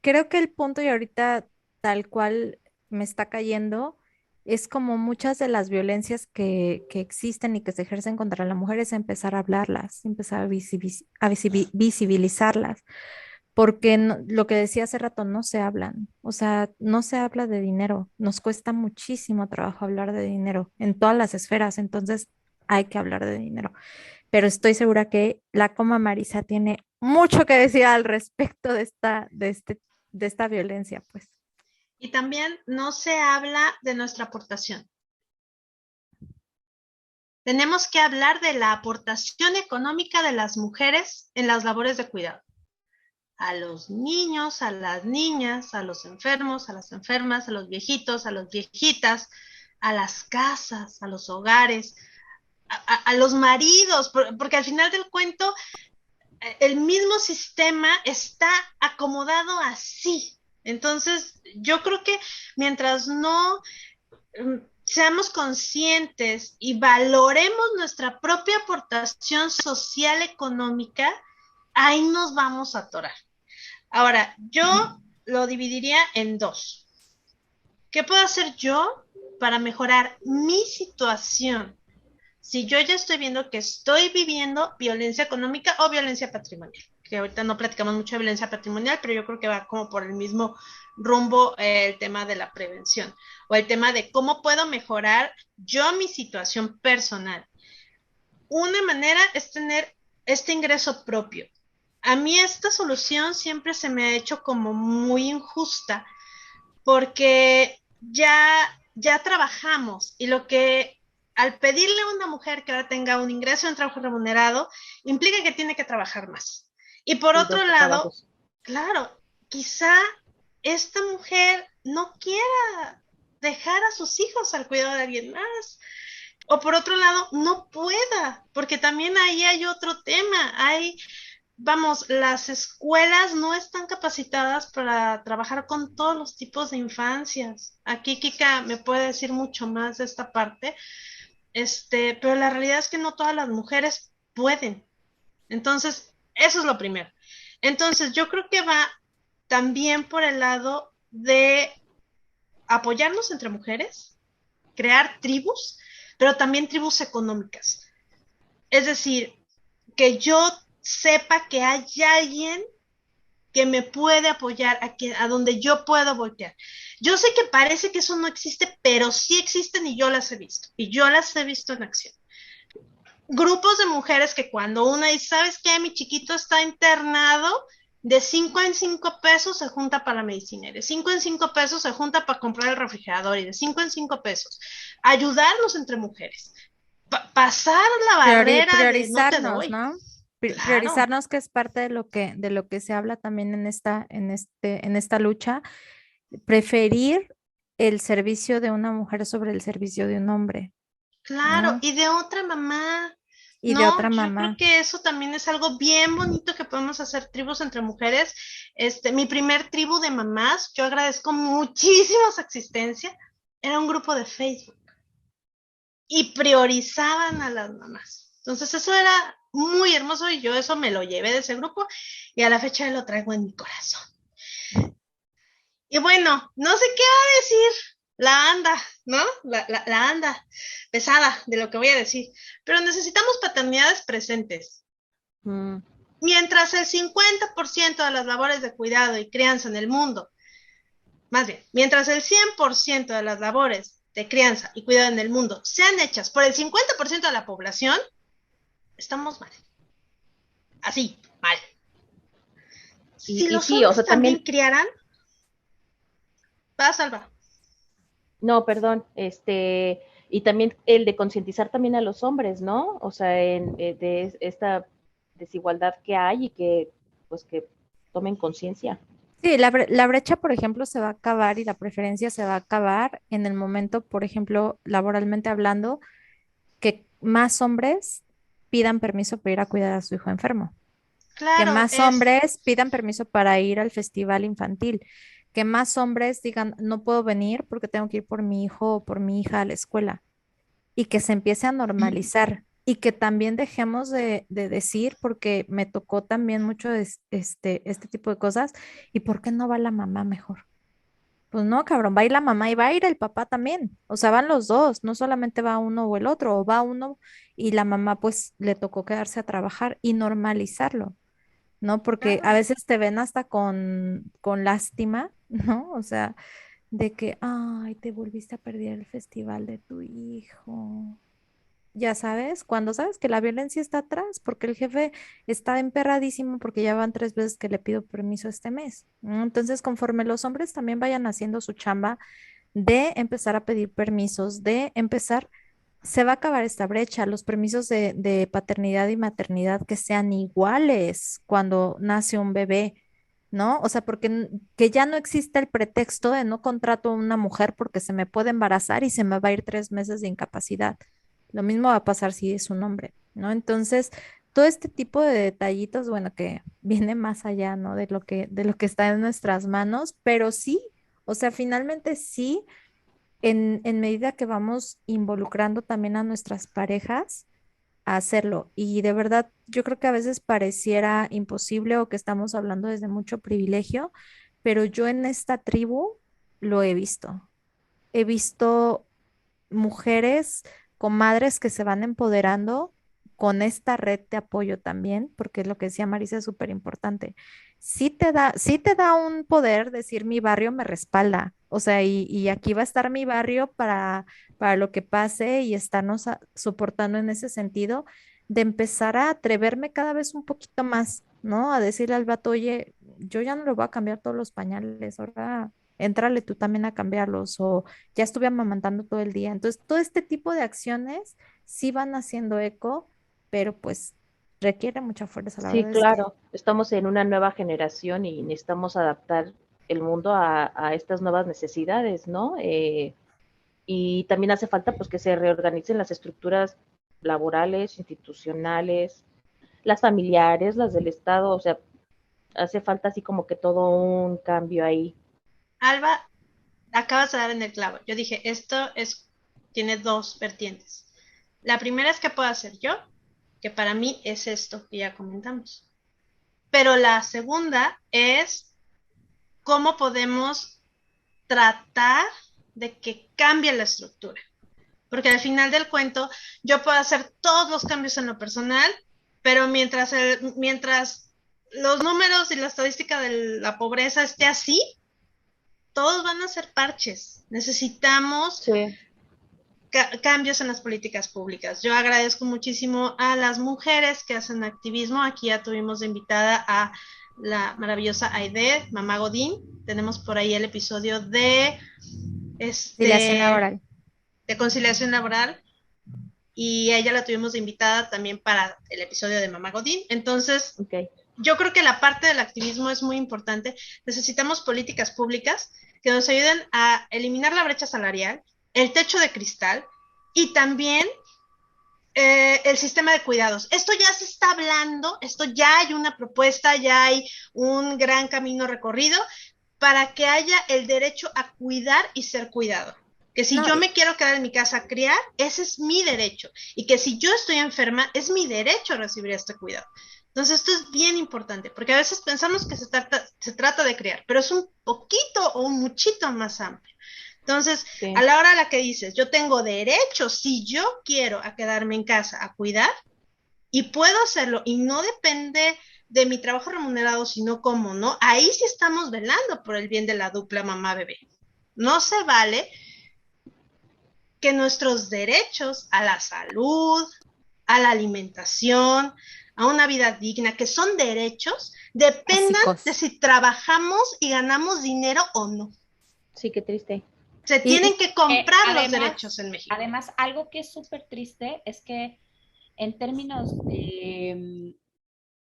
creo que el punto y ahorita tal cual me está cayendo es como muchas de las violencias que existen y que se ejercen contra la mujer es empezar a hablarlas, empezar a visibilizarlas, porque lo que decía hace rato, no se hablan, o sea, no se habla de dinero, nos cuesta muchísimo trabajo hablar de dinero en todas las esferas, entonces hay que hablar de dinero, pero estoy segura que la coma Marisa tiene mucho que decir al respecto de esta violencia, pues. Y también no se habla de nuestra aportación. Tenemos que hablar de la aportación económica de las mujeres en las labores de cuidado. A los niños, a las niñas, a los enfermos, a las enfermas, a los viejitos, a las viejitas, a las casas, a los hogares, a los maridos, porque al final del cuento el mismo sistema está acomodado así. Entonces, yo creo que mientras no seamos conscientes y valoremos nuestra propia aportación social económica, ahí nos vamos a atorar. Ahora, yo lo dividiría en dos. ¿Qué puedo hacer yo para mejorar mi situación? Si yo ya estoy viendo que estoy viviendo violencia económica o violencia patrimonial, que ahorita no platicamos mucho de violencia patrimonial, pero yo creo que va como por el mismo rumbo el tema de la prevención o el tema de cómo puedo mejorar yo mi situación personal. Una manera es tener este ingreso propio. A mí esta solución siempre se me ha hecho como muy injusta porque ya trabajamos y lo que al pedirle a una mujer que ahora tenga un ingreso en trabajo remunerado implica que tiene que trabajar más. Y por otro lado, claro, quizá esta mujer no quiera dejar a sus hijos al cuidado de alguien más. O por otro lado, no pueda, porque también ahí hay otro tema. Vamos, las escuelas no están capacitadas para trabajar con todos los tipos de infancias. Aquí Kika me puede decir mucho más de esta parte, pero la realidad es que no todas las mujeres pueden. Entonces, eso es lo primero. Entonces, yo creo que va también por el lado de apoyarnos entre mujeres, crear tribus, pero también tribus económicas. Es decir, que yo sepa que hay alguien que me puede apoyar, a donde yo puedo voltear. Yo sé que parece que eso no existe, pero sí existen y yo las he visto. Y yo las he visto en acción. Grupos de mujeres que cuando una dice, ¿sabes qué? Mi chiquito está internado, de 5 en 5 pesos se junta para la medicina, y de 5 en 5 pesos se junta para comprar el refrigerador, y de 5 en 5 pesos. Ayudarnos entre mujeres. Pasar la barrera de no te Priorizarnos, doy. ¿no? Claro. Priorizarnos, que es parte de lo que se habla también en esta lucha, preferir el servicio de una mujer sobre el servicio de un hombre, Claro, ¿no? y de otra mamá. Y de No, otra yo creo mamá. que eso también es algo bien bonito que podemos hacer tribus entre mujeres. Mi primer tribu de mamás, yo agradezco muchísimo su existencia, era un grupo de Facebook y priorizaban a las mamás. Entonces eso era muy hermoso y yo eso me lo llevé de ese grupo y a la fecha lo traigo en mi corazón. Y bueno, no sé qué va a decir la anda, ¿no? La anda pesada de lo que voy a decir, pero necesitamos paternidades presentes. Mientras el 50% de las labores de cuidado y crianza en el mundo, más bien, mientras el 100% de las labores de crianza y cuidado en el mundo sean hechas por el 50% de la población, estamos mal. Así, mal. Si los hombres también criaran, va, Salva. No, perdón, y también el de concientizar también a los hombres, ¿no? O sea, de esta desigualdad que hay y que, pues, que tomen conciencia. Sí, la brecha, por ejemplo, se va a acabar y la preferencia se va a acabar en el momento, por ejemplo, laboralmente hablando, que más hombres pidan permiso para ir a cuidar a su hijo enfermo, que Claro, más hombres pidan permiso para ir al festival infantil, que más hombres digan, no puedo venir porque tengo que ir por mi hijo o por mi hija a la escuela, y que se empiece a normalizar y que también dejemos de decir, porque me tocó también mucho este tipo de cosas, ¿y por qué no va la mamá mejor? Pues no, cabrón, va a ir la mamá y va a ir el papá también. O sea, van los dos, no solamente va uno o el otro, o va uno y la mamá pues le tocó quedarse a trabajar y normalizarlo, ¿no? Porque a Claro. veces te ven hasta con lástima, ¿no? O sea, de que, ay, te volviste a perder el festival de tu hijo. Ya sabes, cuando sabes que la violencia está atrás, porque el jefe está emperradísimo porque ya van 3 veces que le pido permiso este mes, ¿no? Entonces, conforme los hombres también vayan haciendo su chamba de empezar a pedir permisos, de empezar, se va a acabar esta brecha, los permisos de paternidad y maternidad que sean iguales cuando nace un bebé, ¿no? O sea, porque que ya no exista el pretexto de no contrato a una mujer porque se me puede embarazar y se me va a ir 3 meses de incapacidad. Lo mismo va a pasar si es un hombre, ¿no? Entonces, todo este tipo de detallitos, bueno, que viene más allá, ¿no? De lo que está en nuestras manos, pero sí, o sea, finalmente sí, en medida que vamos involucrando también a nuestras parejas a hacerlo. Y de verdad, yo creo que a veces pareciera imposible o que estamos hablando desde mucho privilegio, pero yo en esta tribu lo he visto. He visto mujeres, comadres que se van empoderando con esta red de apoyo también, porque es lo que decía Marisa, es súper importante. Sí te da un poder decir mi barrio me respalda, o sea, y aquí va a estar mi barrio para lo que pase y estarnos soportando en ese sentido, de empezar a atreverme cada vez un poquito más, ¿no? A decirle al vato, oye, yo ya no le voy a cambiar todos los pañales, ahora éntrale tú también a cambiarlos, o ya estuve amamantando todo el día. Entonces, todo este tipo de acciones sí van haciendo eco, pero pues requiere mucha fuerza. La Sí, verdad es que claro, estamos en una nueva generación y necesitamos adaptar el mundo a estas nuevas necesidades, ¿no? Y también hace falta pues que se reorganicen las estructuras laborales, institucionales, las familiares, las del Estado, o sea, hace falta así como que todo un cambio ahí. Alba, acabas de dar en el clavo. Yo dije, tiene dos vertientes. La primera es que puedo hacer yo, que para mí es esto que ya comentamos. Pero la segunda es cómo podemos tratar de que cambie la estructura. Porque al final del cuento, yo puedo hacer todos los cambios en lo personal, pero mientras los números y la estadística de la pobreza esté así, todos van a ser parches. Necesitamos Sí. cambios en las políticas públicas. Yo agradezco muchísimo a las mujeres que hacen activismo. Aquí ya tuvimos de invitada a la maravillosa Aide, Mamá Godín. Tenemos por ahí el episodio conciliación este, laboral. de conciliación laboral y a ella la tuvimos de invitada también para el episodio de Mamá Godín. Entonces, Okay. yo creo que la parte del activismo es muy importante. Necesitamos políticas públicas que nos ayuden a eliminar la brecha salarial, el techo de cristal y también el sistema de cuidados. Esto ya se está hablando, esto ya hay una propuesta, ya hay un gran camino recorrido para que haya el derecho a cuidar y ser cuidado. Que si No, yo me quiero quedar en mi casa a criar, ese es mi derecho. Y que si yo estoy enferma, es mi derecho a recibir este cuidado. Entonces, esto es bien importante, porque a veces pensamos que se trata de criar, pero es un poquito o un muchito más amplio. Entonces, Sí. a la hora a la que dices, yo tengo derecho, si yo quiero, a quedarme en casa a cuidar, y puedo hacerlo, y no depende de mi trabajo remunerado, sino cómo, ¿no? Ahí sí estamos velando por el bien de la dupla mamá-bebé. No se vale que nuestros derechos a la salud, a la alimentación, a una vida digna, que son derechos, dependan de básicos. si trabajamos y ganamos dinero o no. Sí, qué triste. Se Y tienen que comprar los Además, derechos en México. además, algo que es súper triste es que en términos de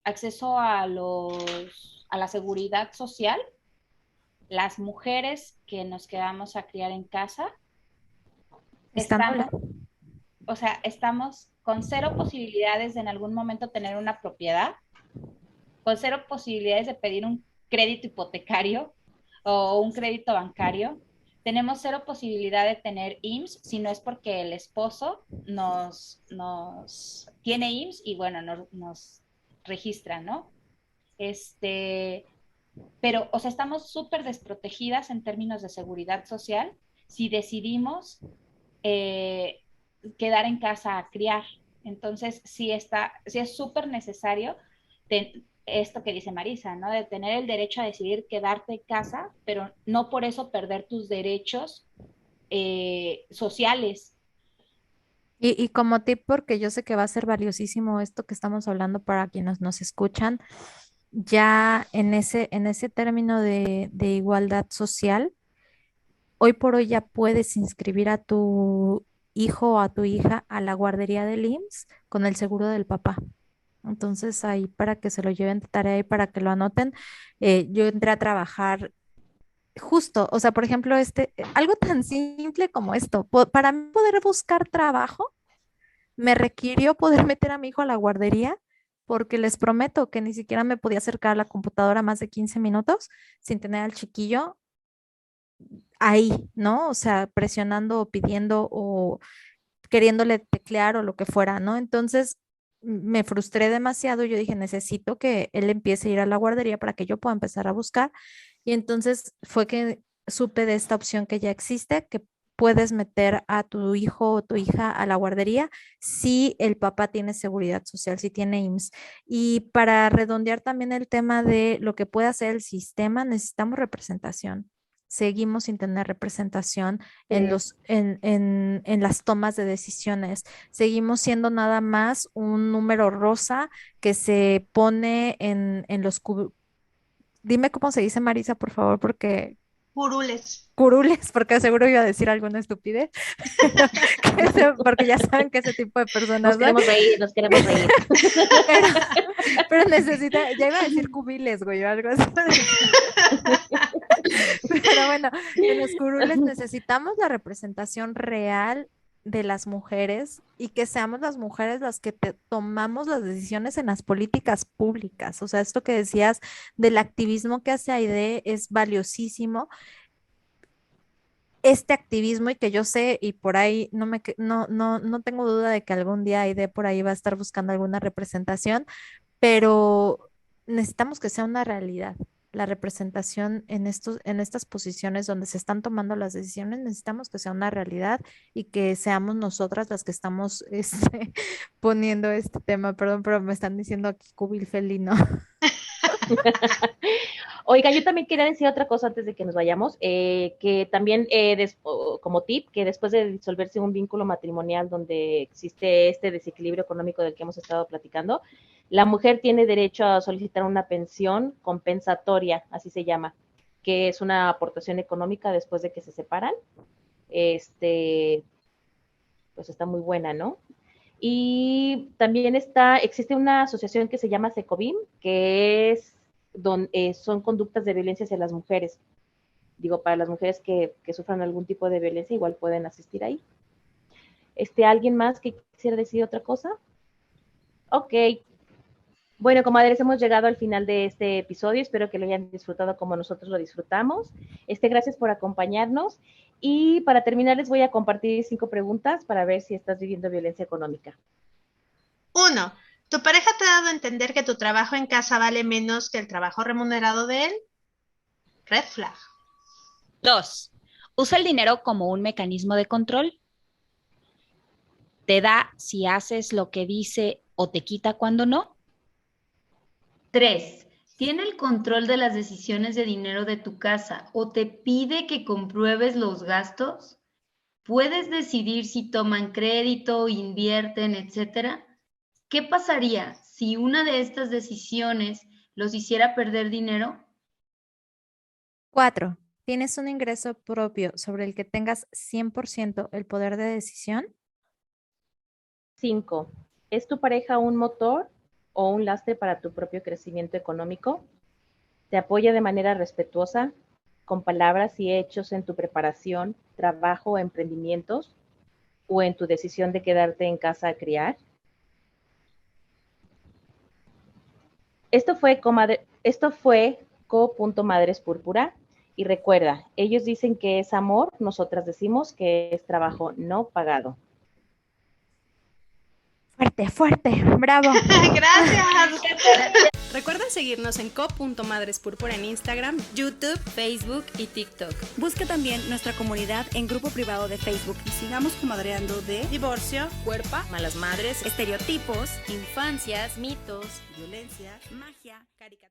acceso a la seguridad social, las mujeres que nos quedamos a criar en casa, están estamos, hablando. o sea, estamos con cero posibilidades de en algún momento tener una propiedad, con cero posibilidades de pedir un crédito hipotecario o un crédito bancario, tenemos cero posibilidad de tener IMSS si no es porque el esposo nos tiene IMSS y bueno, nos registra, ¿no? Pero, o sea, estamos súper desprotegidas en términos de seguridad social si decidimos eh, quedar en casa a criar. Entonces, sí es súper necesario esto que dice Marisa, ¿no? De tener el derecho a decidir quedarte en casa, pero no por eso perder tus derechos sociales. Y como tip, porque yo sé que va a ser valiosísimo esto que estamos hablando para quienes nos escuchan, ya en ese término de igualdad social, hoy por hoy ya puedes inscribir a tu hijo o a tu hija a la guardería del IMSS con el seguro del papá. Entonces ahí para que se lo lleven de tarea y para que lo anoten, yo entré a trabajar justo, o sea, por ejemplo, algo tan simple como esto, para mí poder buscar trabajo me requirió poder meter a mi hijo a la guardería porque les prometo que ni siquiera me podía acercar a la computadora más de 15 minutos sin tener al chiquillo ahí, ¿no? O sea, presionando o pidiendo o queriéndole teclear o lo que fuera, ¿no? Entonces me frustré demasiado y yo dije, necesito que él empiece a ir a la guardería para que yo pueda empezar a buscar. Y entonces fue que supe de esta opción que ya existe, que puedes meter a tu hijo o tu hija a la guardería si el papá tiene seguridad social, si tiene IMSS. Y para redondear también el tema de lo que puede hacer el sistema, necesitamos representación. Seguimos sin tener representación en en las tomas de decisiones. Seguimos siendo nada más un número rosa que se pone en dime cómo se dice, Marisa, por favor, porque Curules. curules, porque seguro iba a decir alguna estupidez, porque ya saben que ese tipo de personas Nos son. queremos reír, nos queremos reír. Pero, pero necesita, ya iba a decir cubiles, güey, o algo así. Pero bueno, en los curules necesitamos la representación real de las mujeres y que seamos las mujeres las que tomamos las decisiones en las políticas públicas. O sea, esto que decías del activismo que hace AIDE es valiosísimo. Este activismo y que yo sé y por ahí no tengo duda de que algún día AIDE por ahí va a estar buscando alguna representación, pero necesitamos que sea una realidad. La representación en estas posiciones donde se están tomando las decisiones, necesitamos que sea una realidad y que seamos nosotras las que estamos poniendo este tema. Perdón, pero me están diciendo aquí cubil felino. Oiga, yo también quería decir otra cosa antes de que nos vayamos, que también como tip, que después de disolverse un vínculo matrimonial donde existe este desequilibrio económico del que hemos estado platicando, la mujer tiene derecho a solicitar una pensión compensatoria, así se llama, que es una aportación económica después de que se separan. Este, pues está muy buena, ¿no? Y también existe una asociación que se llama SECOBIM, que es son conductas de violencia hacia las mujeres. Digo, para las mujeres que sufran algún tipo de violencia, igual pueden asistir ahí. ¿Alguien más que quisiera decir otra cosa? Ok. Bueno, comadres, hemos llegado al final de este episodio. Espero que lo hayan disfrutado como nosotros lo disfrutamos. Gracias por acompañarnos. Y para terminar, les voy a compartir 5 preguntas para ver si estás viviendo violencia económica. 1. ¿Tu pareja te ha dado a entender que tu trabajo en casa vale menos que el trabajo remunerado de él? Red flag. 2. Usa el dinero como un mecanismo de control. Te da si haces lo que dice o te quita cuando no. 3. ¿Tiene el control de las decisiones de dinero de tu casa o te pide que compruebes los gastos? ¿Puedes decidir si toman crédito, invierten, etcétera? ¿Qué pasaría si una de estas decisiones los hiciera perder dinero? 4. ¿Tienes un ingreso propio sobre el que tengas 100% el poder de decisión? 5. ¿Es tu pareja un motor o un lastre para tu propio crecimiento económico? ¿Te apoya de manera respetuosa, con palabras y hechos en tu preparación, trabajo o emprendimientos, o en tu decisión de quedarte en casa a criar? Esto fue Co.Madres Púrpura Y recuerda, ellos dicen que es amor, nosotras decimos que es trabajo no pagado. Fuerte, fuerte, bravo. Gracias. Recuerda seguirnos en co.madrespúrpura en Instagram, YouTube, Facebook y TikTok. Busca también nuestra comunidad en grupo privado de Facebook y sigamos comadreando de divorcio, cuerpo, malas madres, estereotipos, infancias, mitos, violencia, magia, caricatura.